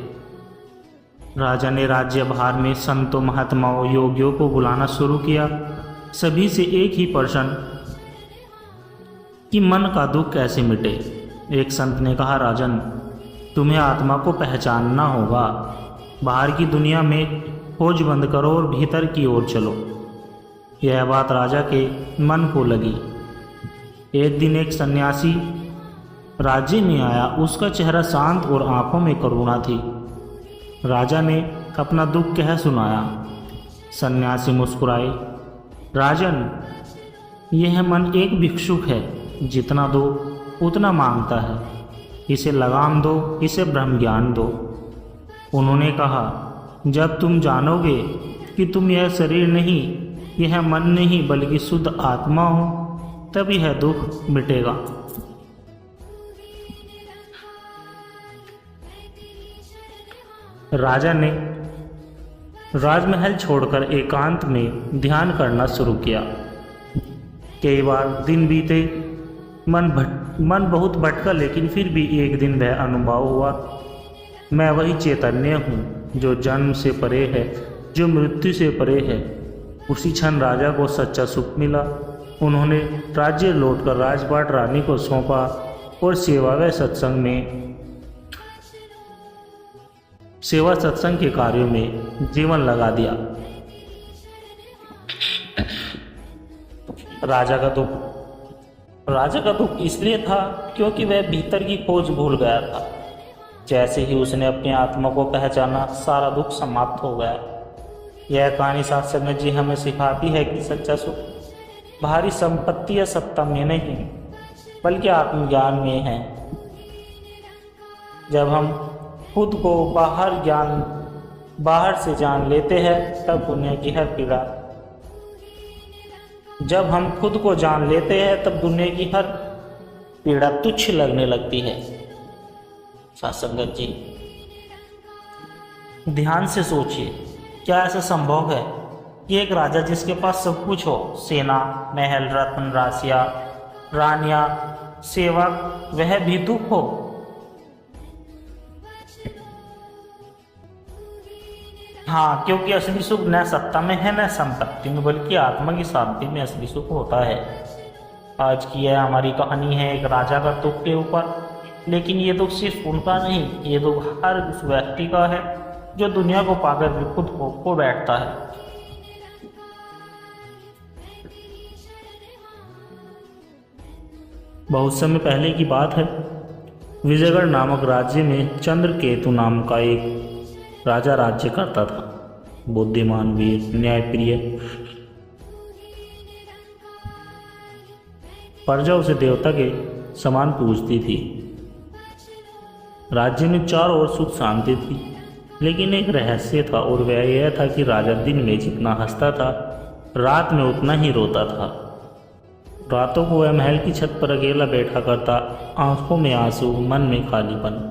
राजा ने राज्य भार में संतों, महात्माओं, योगियों को बुलाना शुरू किया। सभी से एक ही प्रश्न कि मन का दुख कैसे मिटे। एक संत ने कहा, राजन, तुम्हें आत्मा को पहचानना होगा। बाहर की दुनिया में खोज बंद करो और भीतर की ओर चलो। यह बात राजा के मन को लगी। एक दिन एक सन्यासी राज्य में आया। उसका चेहरा शांत और आंखों में करुणा थी। राजा ने अपना दुख कह सुनाया। सन्यासी मुस्कुराए, राजन, यह मन एक भिक्षुक है, जितना दो उतना मांगता है। इसे लगाम दो, इसे ब्रह्म ज्ञान दो। उन्होंने कहा, जब तुम जानोगे कि तुम यह शरीर नहीं, यह मन नहीं, बल्कि शुद्ध आत्मा हो, तब यह दुख मिटेगा। राजा ने राजमहल छोड़कर एकांत में ध्यान करना शुरू किया। कई बार दिन बीते, मन बहुत भटका, लेकिन फिर भी एक दिन वह अनुभव हुआ, मैं वही चैतन्य हूँ जो जन्म से परे है, जो मृत्यु से परे है। उसी क्षण राजा को सच्चा सुख मिला। उन्होंने राज्य लौटकर राजपाट रानी को सौंपा और सेवा सत्संग के कार्यों में जीवन लगा दिया। राजा का दुख इसलिए था क्योंकि वह भीतर की खोज भूल गया था। जैसे ही उसने अपनी आत्मा को पहचाना, सारा दुख समाप्त हो गया। यह कहानी सत्संग जी हमें सिखाती है कि सच्चा सुख भारी संपत्ति या सत्ता में नहीं, बल्कि आत्मज्ञान में है। जब हम खुद को बाहर से जान लेते हैं, तब दुनिया की हर पीड़ा तुच्छ लगने लगती है। सत्संगत जी, ध्यान से सोचिए, क्या ऐसा संभव है कि एक राजा जिसके पास सब कुछ हो, सेना, महल, रत्न, राशियां, रानियां, सेवक, वह भी दुख हो? हाँ, क्योंकि असली सुख न सत्ता में है, न संपत्ति में, बल्कि आत्मा की शांति में असली सुख होता है। आज की यह हमारी कहानी है एक राजा का दुख के ऊपर। लेकिन ये दुख सिर्फ उनका नहीं, ये दुख हर उस व्यक्ति का है जो दुनिया को पाकर भी खुद को खो बैठता है। बहुत समय पहले की बात है। विजयगढ़ नामक राज्य में चंद्रकेतु नाम का एक राजा राज्य करता था। बुद्धिमान, वीर, न्यायप्रिय, प्रजा उसे देवता के समान पूजती थी। राज्य में चारों ओर सुख शांति थी, लेकिन एक रहस्य था, और वह यह था कि राजा दिन में जितना हंसता था, रात में उतना ही रोता था। रातों को वह महल की छत पर अकेला बैठा करता, आंखों में आंसू, मन में खालीपन।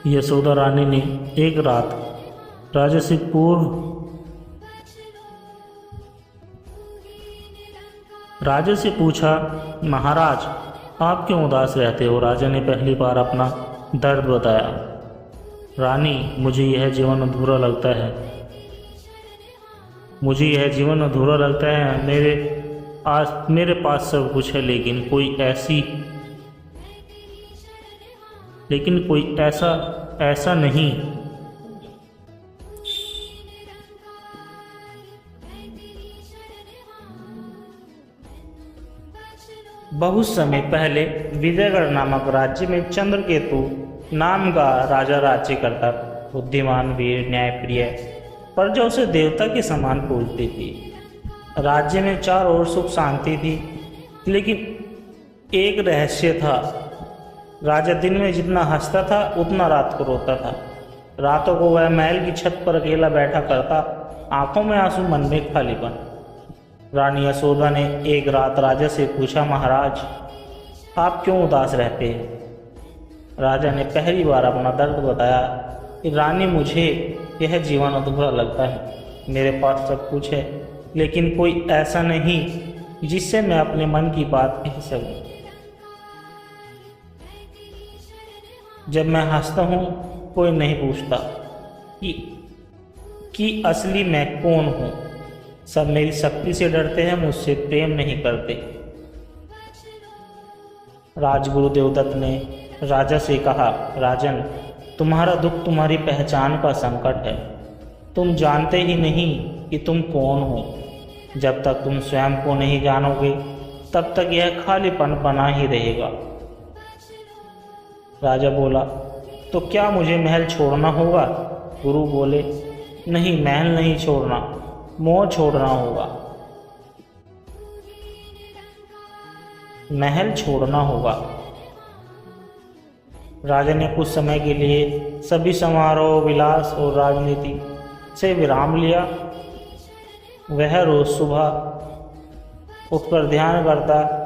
यशोदा रानी ने एक रात राजा से पूछा, महाराज, आप क्यों उदास रहते हो? राजा ने पहली बार अपना दर्द बताया। रानी, मुझे यह जीवन अधूरा लगता है। मेरे पास सब कुछ है, लेकिन कोई ऐसा नहीं। बहुत समय पहले विजयगढ़ नामक राज्य में चंद्रकेतु नाम का राजा राज्य करता था। बुद्धिमान, वीर, न्यायप्रिय, प्रजा उसे देवता के समान पूजती थी। राज्य में चारों ओर सुख शांति थी, लेकिन एक रहस्य था। राजा दिन में जितना हंसता था उतना रात को रोता था। रातों को वह महल की छत पर अकेला बैठा करता, आंखों में आंसू, मन में खालीपन। रानी यशोदा ने एक रात राजा से पूछा, महाराज आप क्यों उदास रहते हैं? राजा ने पहली बार अपना दर्द बताया कि रानी, मुझे यह जीवन अधूरा लगता है। मेरे पास सब कुछ है, लेकिन कोई ऐसा नहीं जिससे मैं अपने मन की बात कह सकूं। जब मैं हंसता हूँ कोई नहीं पूछता कि असली मैं कौन हूँ। सब मेरी शक्ति से डरते हैं, मुझसे प्रेम नहीं करते। राजगुरु देवदत्त ने राजा से कहा, राजन, तुम्हारा दुख तुम्हारी पहचान का संकट है। तुम जानते ही नहीं कि तुम कौन हो। जब तक तुम स्वयं को नहीं जानोगे तब तक यह खालीपन बना ही रहेगा। राजा बोला, तो क्या मुझे महल छोड़ना होगा? गुरु बोले, नहीं, महल नहीं छोड़ना, मोह छोड़ना होगा। महल छोड़ना होगा। राजा ने कुछ समय के लिए सभी समारोह, विलास और राजनीति से विराम लिया। वह रोज सुबह उठकर ध्यान करता।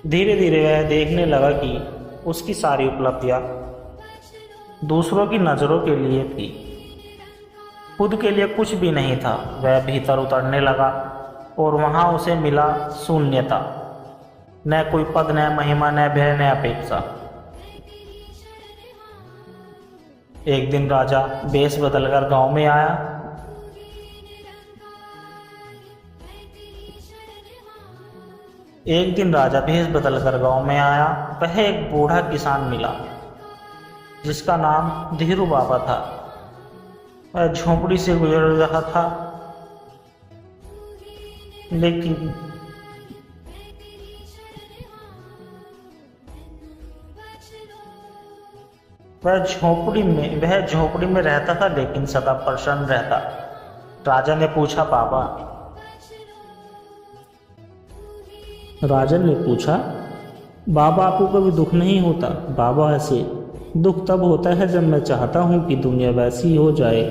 धीरे धीरे वह देखने लगा कि उसकी सारी उपलब्धियां दूसरों की नज़रों के लिए थी, खुद के लिए कुछ भी नहीं था। वह भीतर उतरने लगा और वहां उसे मिला शून्यता। न कोई पद, न महिमा, न भय, न अपेक्षा। एक दिन राजा वेश बदलकर गांव में आया। वह एक बूढ़ा किसान मिला जिसका नाम धीरू बाबा था। वह झोपड़ी से गुजर रहा था, लेकिन वह झोपड़ी में रहता था, लेकिन सदा प्रसन्न रहता। राजा ने पूछा, बाबा आपको कभी दुख नहीं होता? बाबा हंसे, दुख तब होता है जब मैं चाहता हूँ कि दुनिया वैसी हो जाए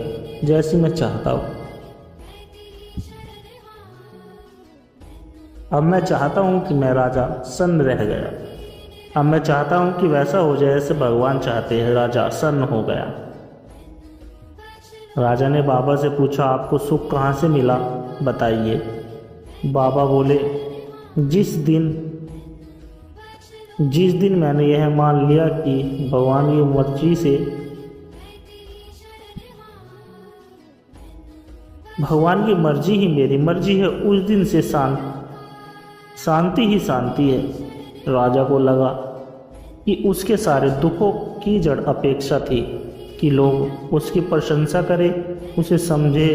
जैसी मैं चाहता हूँ। अब मैं चाहता हूँ कि मैं राजा सन्न रह गया। अब मैं चाहता हूँ कि वैसा हो जाए जैसे भगवान चाहते हैं। राजा सन्न हो गया। राजा ने बाबा से पूछा, आपको सुख कहाँ से मिला, बताइए। बाबा बोले, जिस दिन मैंने यह मान लिया कि भगवान की मर्जी से भगवान की मर्जी ही मेरी मर्जी है, उस दिन से शांति ही शांति है। राजा को लगा कि उसके सारे दुखों की जड़ अपेक्षा थी कि लोग उसकी प्रशंसा करें, उसे समझे,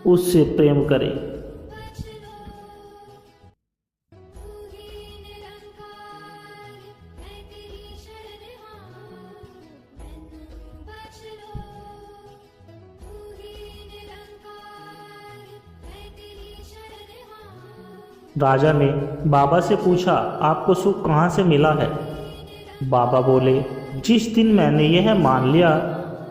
उससे प्रेम करें। राजा ने बाबा से पूछा, आपको सुख कहाँ से मिला है? बाबा बोले, जिस दिन मैंने यह मान लिया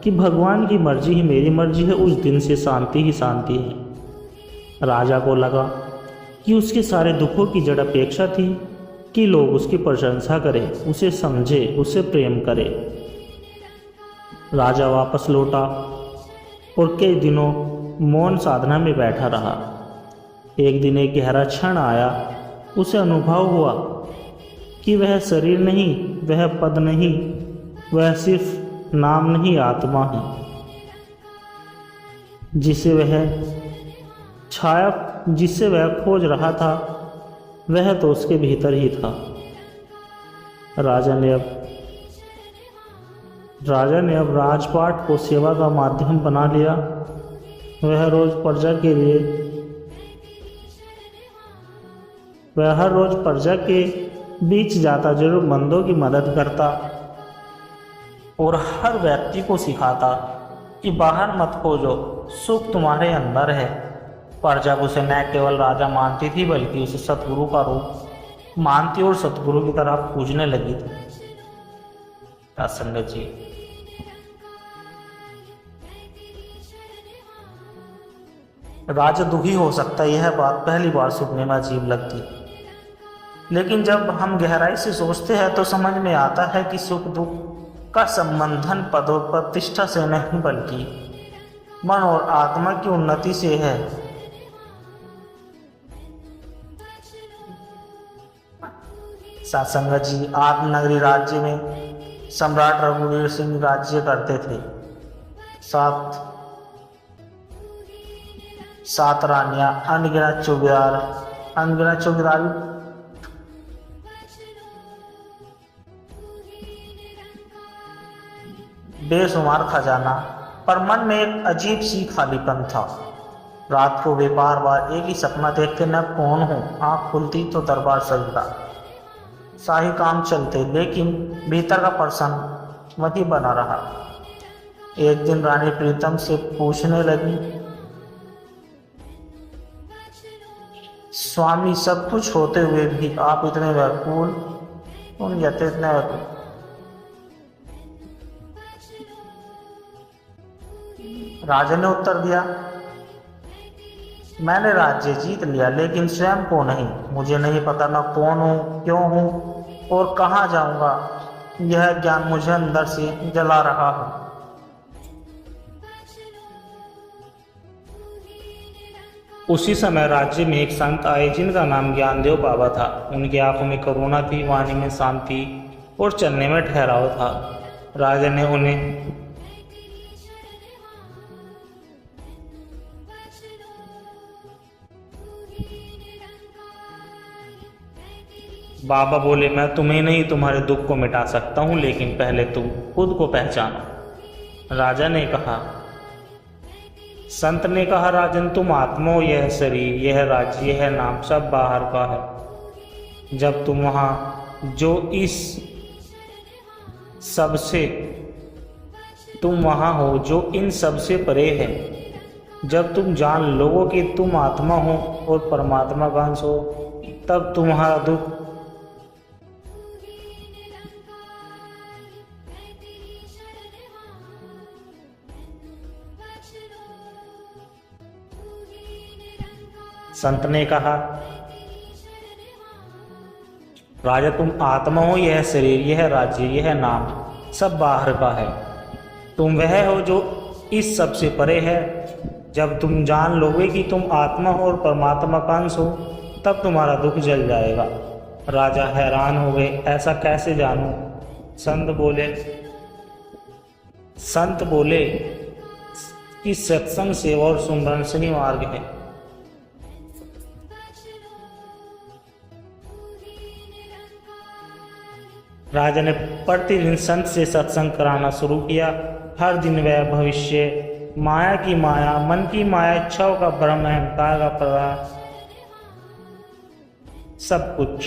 कि भगवान की मर्जी ही मेरी मर्जी है, उस दिन से शांति ही शांति है। राजा को लगा कि उसके सारे दुखों की जड़ अपेक्षा थी कि लोग उसकी प्रशंसा करें, उसे समझे, उसे प्रेम करें। राजा वापस लौटा और कई दिनों मौन साधना में बैठा रहा। एक दिन एक गहरा क्षण आया। उसे अनुभव हुआ कि वह शरीर नहीं, वह पद नहीं, वह सिर्फ नाम नहीं, आत्मा है, जिसे वह खोज रहा था, वह तो उसके भीतर ही था। राजा ने अब राजपाट को सेवा का माध्यम बना लिया। वह हर रोज प्रजा के बीच जाता, जरूरतमंदों की मदद करता। और हर व्यक्ति को सिखाता कि बाहर मत खोजो, सुख तुम्हारे अंदर है। पर जब उसे न केवल राजा मानती थी बल्कि उसे सतगुरु का रूप मानती और सतगुरु की तरह पूजने लगी थी। संगत जी, राजा दुखी हो सकता है, यह बात पहली बार सुनने में अजीब लगती, लेकिन जब हम गहराई से सोचते हैं तो समझ में आता है कि सुख दुख का संबंधन पद और प्रतिष्ठा से नहीं बल्कि मन और आत्मा की उन्नति से है। सत्संगत जी, आत्मनगरी राज्य में सम्राट रघुवीर सिंह राज्य करते थे। सात रानियां, अनगिनत चौकीदार बेशुमार खजाना, पर मन में एक अजीब सी खालीपन था। रात को वे बार बार एक ही सपना देखते, मैं कौन हूँ। आँख खुलती तो दरबार सजता, शाही काम चलते, लेकिन भीतर का प्रश्न वही बना रहा। एक दिन रानी प्रीतम से पूछने लगी, स्वामी, सब कुछ होते हुए भी आप इतने व्याकुल क्यों जाते? इतने व्याकुल? राजा ने उत्तर दिया, मैंने राज्य जीत लिया लेकिन स्वयं को नहीं। मुझे नहीं पता मैं कौन हूँ, क्यों हूँ और कहाँ जाऊंगा। यह ज्ञान मुझे अंदर से जला रहा है। उसी समय राज्य में एक संत आए जिनका नाम ज्ञानदेव बाबा था। उनकी आंखों में करुणा थी, वाणी में शांति और चलने में ठहराव था। राजा ने उन्हें बाबा बोले, मैं तुम्हें नहीं तुम्हारे दुख को मिटा सकता हूं, लेकिन पहले तुम खुद को पहचानो। राजा ने कहा, संत ने कहा, राजन, तुम आत्मा हो, यह शरीर, यह राज्य, यह नाम सब बाहर का है। जब तुम वहाँ जो इस सबसे तुम वहाँ हो जो इन सबसे परे है, जब तुम जान लोगो कि तुम आत्मा हो और परमात्मा का अंश हो, तब तुम्हारा दुख संत ने कहा, राजा, तुम आत्मा हो, यह शरीर, यह राज्य, यह नाम सब बाहर का है। तुम वह हो जो इस सब से परे है। जब तुम जान लोगे कि तुम आत्मा हो और परमात्मा का अंश हो, तब तुम्हारा दुख जल जाएगा। राजा हैरान हो गए, ऐसा कैसे जानूं? संत बोले कि सत्संग, सेवा और सुमरन से ही मार्ग है। राजा ने प्रतिदिन संत से सत्संग कराना शुरू किया। हर दिन वह भविष्य, माया की माया, मन की माया, इच्छाओं का भ्रम, अहंकार का प्रवाह, सब कुछ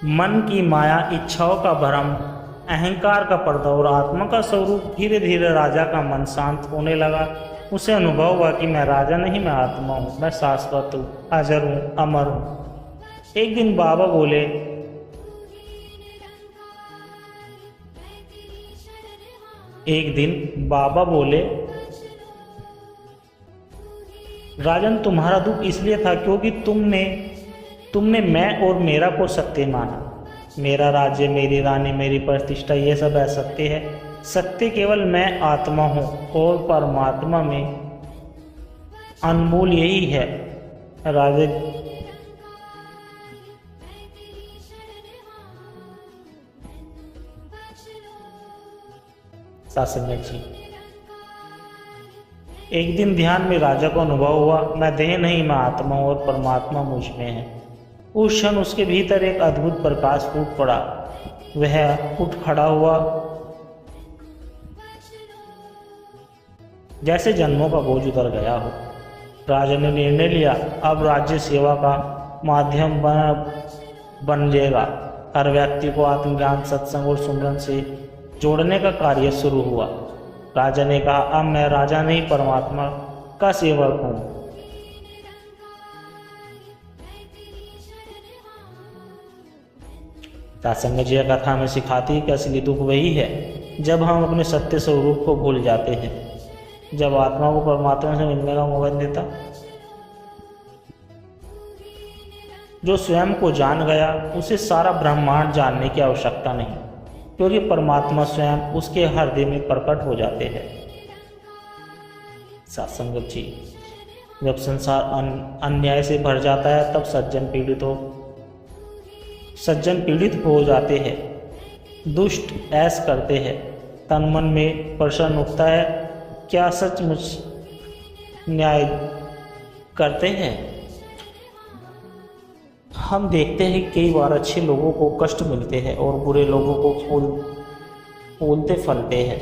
मन की माया, इच्छाओं का भ्रम, अहंकार का पर्दा और आत्मा का स्वरूप। धीरे धीरे राजा का मन शांत होने लगा। उसे अनुभव हुआ कि मैं राजा नहीं, मैं आत्मा हूँ, मैं शाश्वत हूँ, अजर हूँ, अमर हूँ। एक दिन बाबा बोले, राजन, तुम्हारा दुख इसलिए था क्योंकि तुमने मैं और मेरा को सत्य माना। मेरा राज्य, मेरी रानी, मेरी प्रतिष्ठा, ये सब असत्य है। सत्य केवल मैं आत्मा हूँ और परमात्मा में अनमोल यही है। राजा सत्संगत जी, एक दिन ध्यान में राजा को अनुभव हुआ, मैं देह नहीं, मैं आत्मा हूं और परमात्मा मुझ में है। उस क्षण उसके भीतर एक अद्भुत प्रकाश फूट पड़ा। वह उठ खड़ा हुआ, जैसे जन्मों का बोझ उतर गया हो। राजा ने निर्णय लिया, अब राज्य सेवा का माध्यम बन जाएगा। हर व्यक्ति को आत्मज्ञान, सत्संग और सुमरन से जोड़ने का कार्य शुरू हुआ। राजा ने कहा, अब मैं राजा नहीं परमात्मा का सेवक हूँ। सत्संग जी कथा में सिखाती है कि असली दुख वही है जब हम अपने सत्य स्वरूप को भूल जाते हैं। जब आत्मा को परमात्मा से मिलने का मौका देता, जो स्वयं को जान गया उसे सारा ब्रह्मांड जानने की आवश्यकता नहीं, क्योंकि परमात्मा स्वयं उसके हृदय में प्रकट हो जाते हैं। सत्संग जी, जब संसार अन्याय से भर जाता है तब सज्जन पीड़ित हो जाते हैं, दुष्ट ऐश करते हैं, तन मन में प्रश्न उठता है, क्या सचमुच न्याय करते हैं? हम देखते हैं कई बार अच्छे लोगों को कष्ट मिलते हैं और बुरे लोगों को फूलते फलते हैं,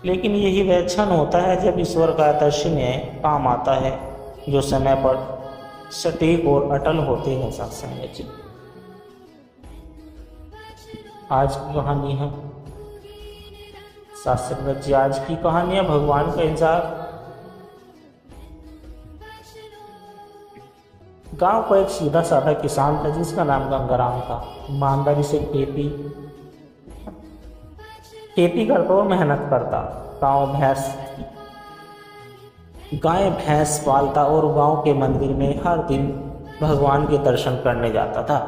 लेकिन यही वह क्षण होता है जब ईश्वर का दर्शन न्याय काम आता है, जो समय पर सटीक और अटल होते हैं। सत्संग जी, आज की कहानी है सत्संग जी, आज की कहानी है भगवान का इंतजार। गांव का एक सीधा साधा किसान था जिसका नाम गंगाराम था। ईमानदारी से खेती करता और मेहनत करता। गाय भैंस पालता और गांव के मंदिर में हर दिन भगवान के दर्शन करने जाता था।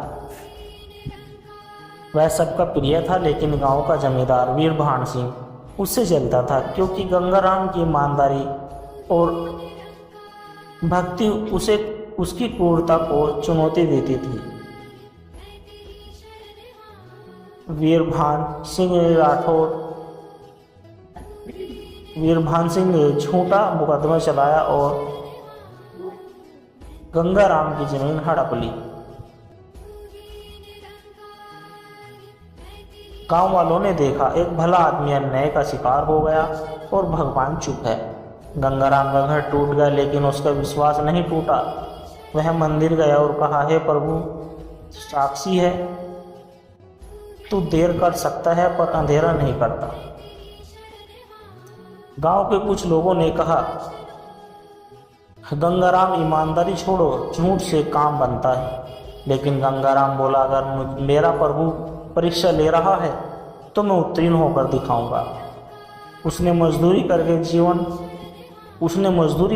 वह सबका प्रिय था, लेकिन गांव का जमींदार वीरभान सिंह उससे जलता था, क्योंकि गंगाराम की ईमानदारी और भक्ति उसे उसकी क्रूरता को चुनौती देती थी। वीरभान सिंह ने झूठा मुकदमा चलाया और गंगाराम की जमीन हड़प ली। गांव वालों ने देखा एक भला आदमी अन्याय का शिकार हो गया और भगवान चुप है। गंगाराम का घर टूट गया, लेकिन उसका विश्वास नहीं टूटा। वह मंदिर गया और कहा, हे प्रभु, साक्षी है, तू देर कर सकता है पर अंधेरा नहीं करता। गांव के कुछ लोगों ने कहा, गंगाराम ईमानदारी छोड़ो, झूठ से काम बनता है। लेकिन गंगाराम बोला, अगर मेरा प्रभु परीक्षा ले रहा है तो मैं उत्तीर्ण होकर दिखाऊंगा। उसने मजदूरी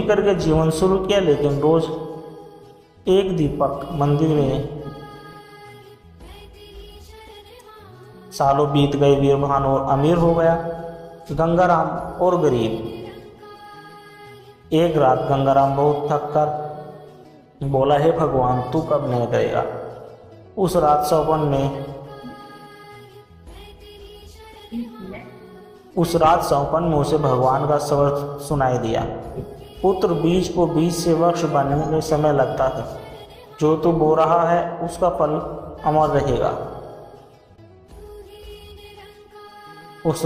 करके जीवन शुरू किया, लेकिन रोज एक दीपक मंदिर में। सालों बीत गए, वीरभान और अमीर हो गया, गंगाराम और गरीब। एक रात गंगाराम बहुत थक कर बोला, हे भगवान, तू कब न्याय करेगा? उस रात सौपन में उसे भगवान का स्वर सुनाई दिया, पुत्र, बीज को बीज से वृक्ष बनने में समय लगता है। जो तू बो रहा है उसका फल अमर रहेगा। उस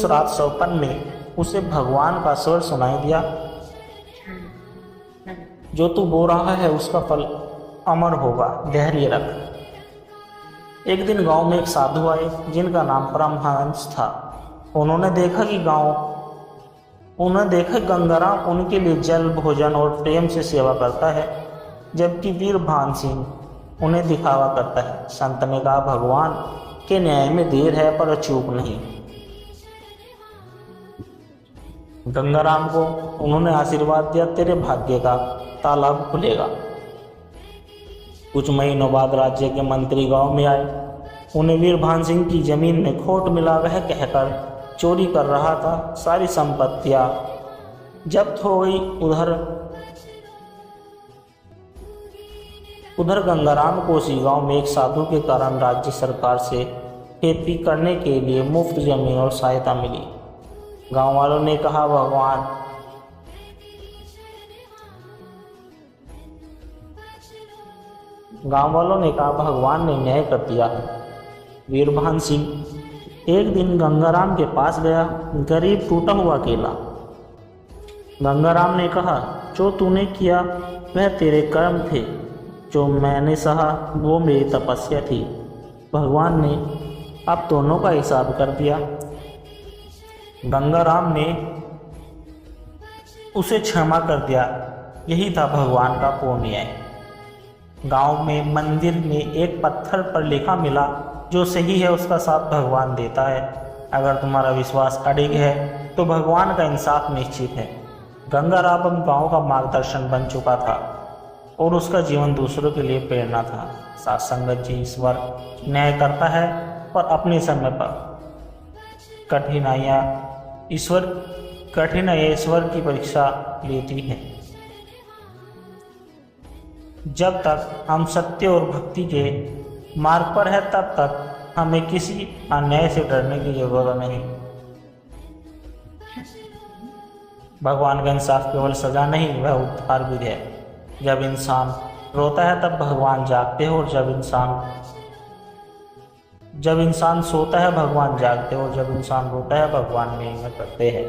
रात सौपन में उसे भगवान का स्वर सुनाई दिया, जो तू बो रहा है उसका फल अमर होगा, धैर्य रख। एक दिन गांव में एक साधु आए जिनका नाम परमहंस था। उन्होंने देखा गंगाराम उनके लिए जल, भोजन और प्रेम से सेवा करता है, जबकि वीरभान सिंह उन्हें दिखावा करता है। संत ने कहा, भगवान के न्याय में देर है पर चूक नहीं। गंगाराम को उन्होंने आशीर्वाद दिया, तेरे भाग्य का ताला खुलेगा। कुछ महीनों बाद राज्य के मंत्री गांव में आए। उन्हें वीरभान सिंह की जमीन में खोट मिला, वह कहकर चोरी कर रहा था। सारी संपत्तियां जब्त हो गई। उधर गंगाराम को उसी गांव में एक साधु के कारण राज्य सरकार से खेती करने के लिए मुफ्त जमीन और सहायता मिली। गांव वालों ने कहा, भगवान ने न्याय कर दिया है। वीरभान सिंह एक दिन गंगाराम के पास गया, गरीब, टूटा हुआ अकेला। गंगाराम ने कहा, जो तूने किया वह तेरे कर्म थे, जो मैंने सहा वो मेरी तपस्या थी। भगवान ने अब दोनों का हिसाब कर दिया। गंगाराम ने उसे क्षमा कर दिया। यही था भगवान का पूर्ण न्याय। गांव में मंदिर में एक पत्थर पर लिखा मिला, जो सही है उसका साथ भगवान देता है। अगर तुम्हारा विश्वास अडिग है तो भगवान का इंसाफ निश्चित है। गंगाराम गांव का मार्गदर्शन बन चुका था और उसका जीवन दूसरों के लिए प्रेरणा था। साथ संगत जी, ईश्वर न्याय करता है पर अपने समय पर। कठिनाइयाँ ईश्वर की परीक्षा लेती है। जब तक हम सत्य और भक्ति के मार्ग पर है तब तक हमें किसी अन्याय से डरने की जरूरत नहीं। भगवान का इंसाफ केवल सजा नहीं, वह उद्धार भी है। जब इंसान रोता है तब भगवान जागते हैं, और जब इंसान सोता है भगवान जागते हैं, और जब इंसान रोता है भगवान न्याय करते हैं।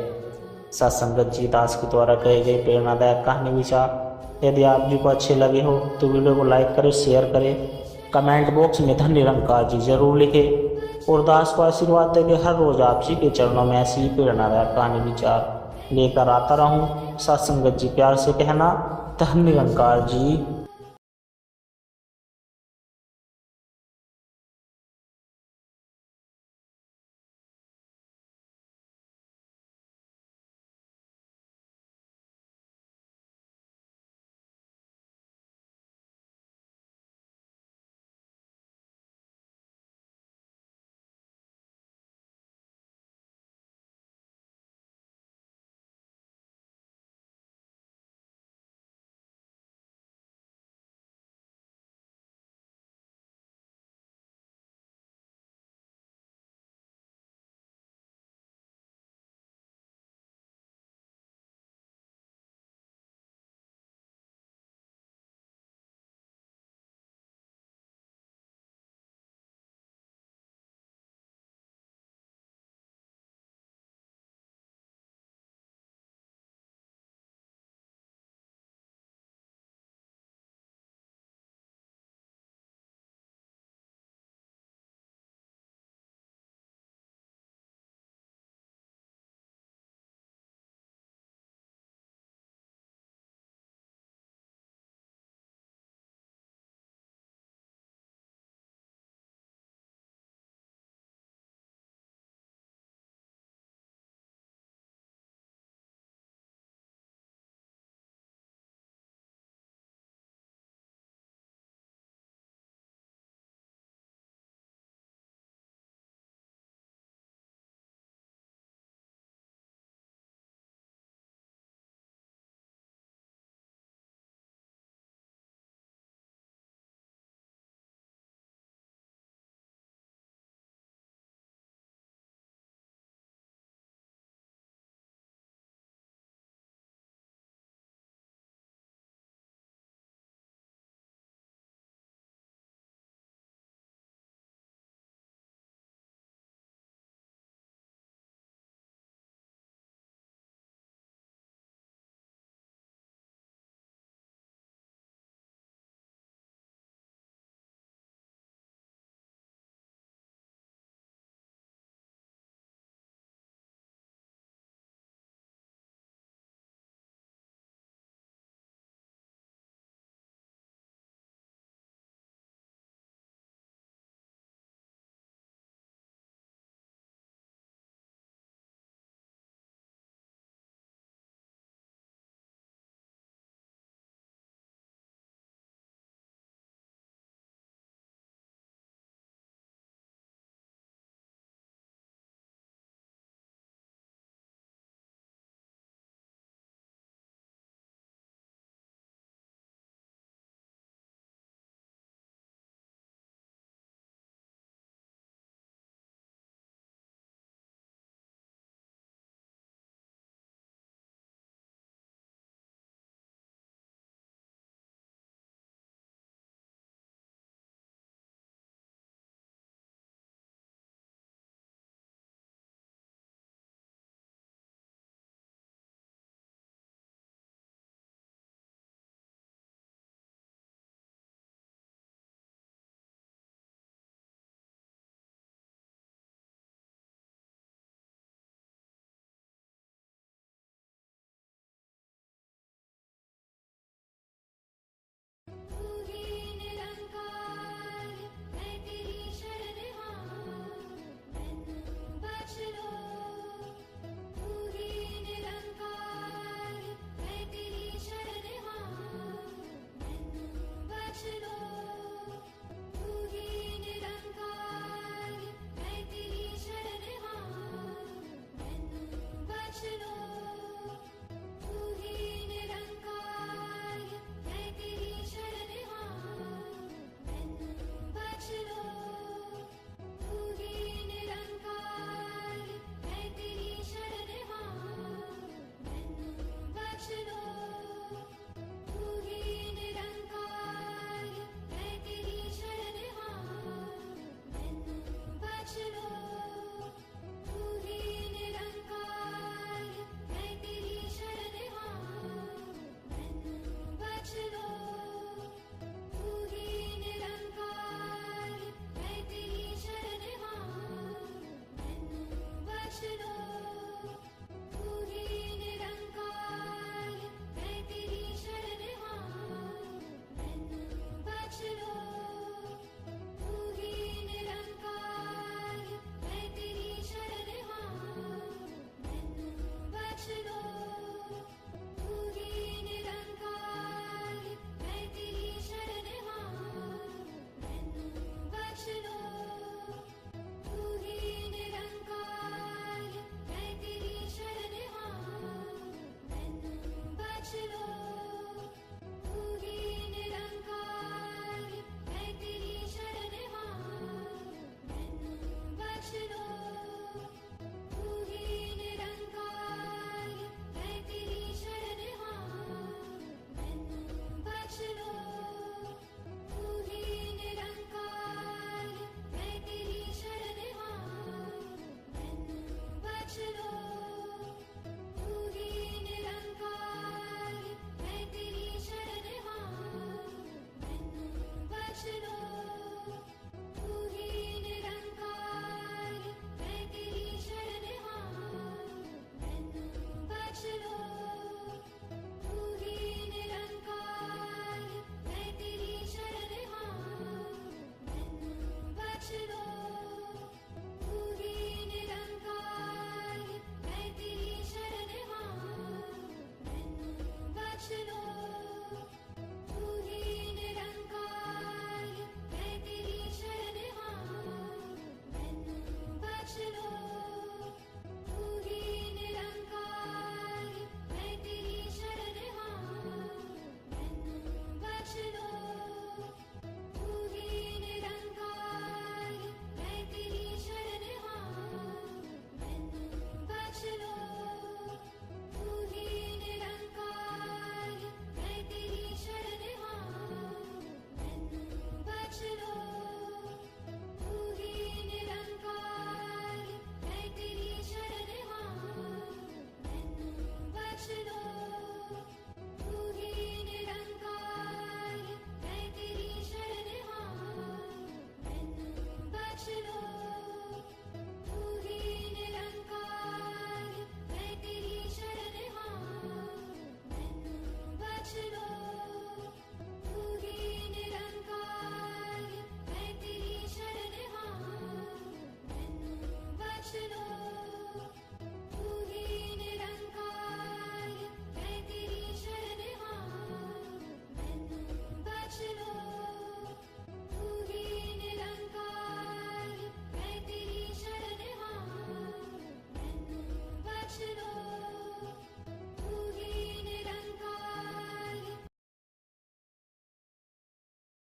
सत्संगत जी दास के द्वारा कहे गए प्रेरणादायक कहानी विचार यदि आप जी को अच्छे लगे हो तो वीडियो को लाइक करें, शेयर करें, कमेंट बॉक्स में धन निरंकार जी जरूर लिखें, और दास को आशीर्वाद देकर हर रोज आप जी के चरणों में ऐसी ही प्रेरणादायक कहानी विचार लेकर आता रहूं। सत्संगत जी प्यार से कहना, धन निरंकार जी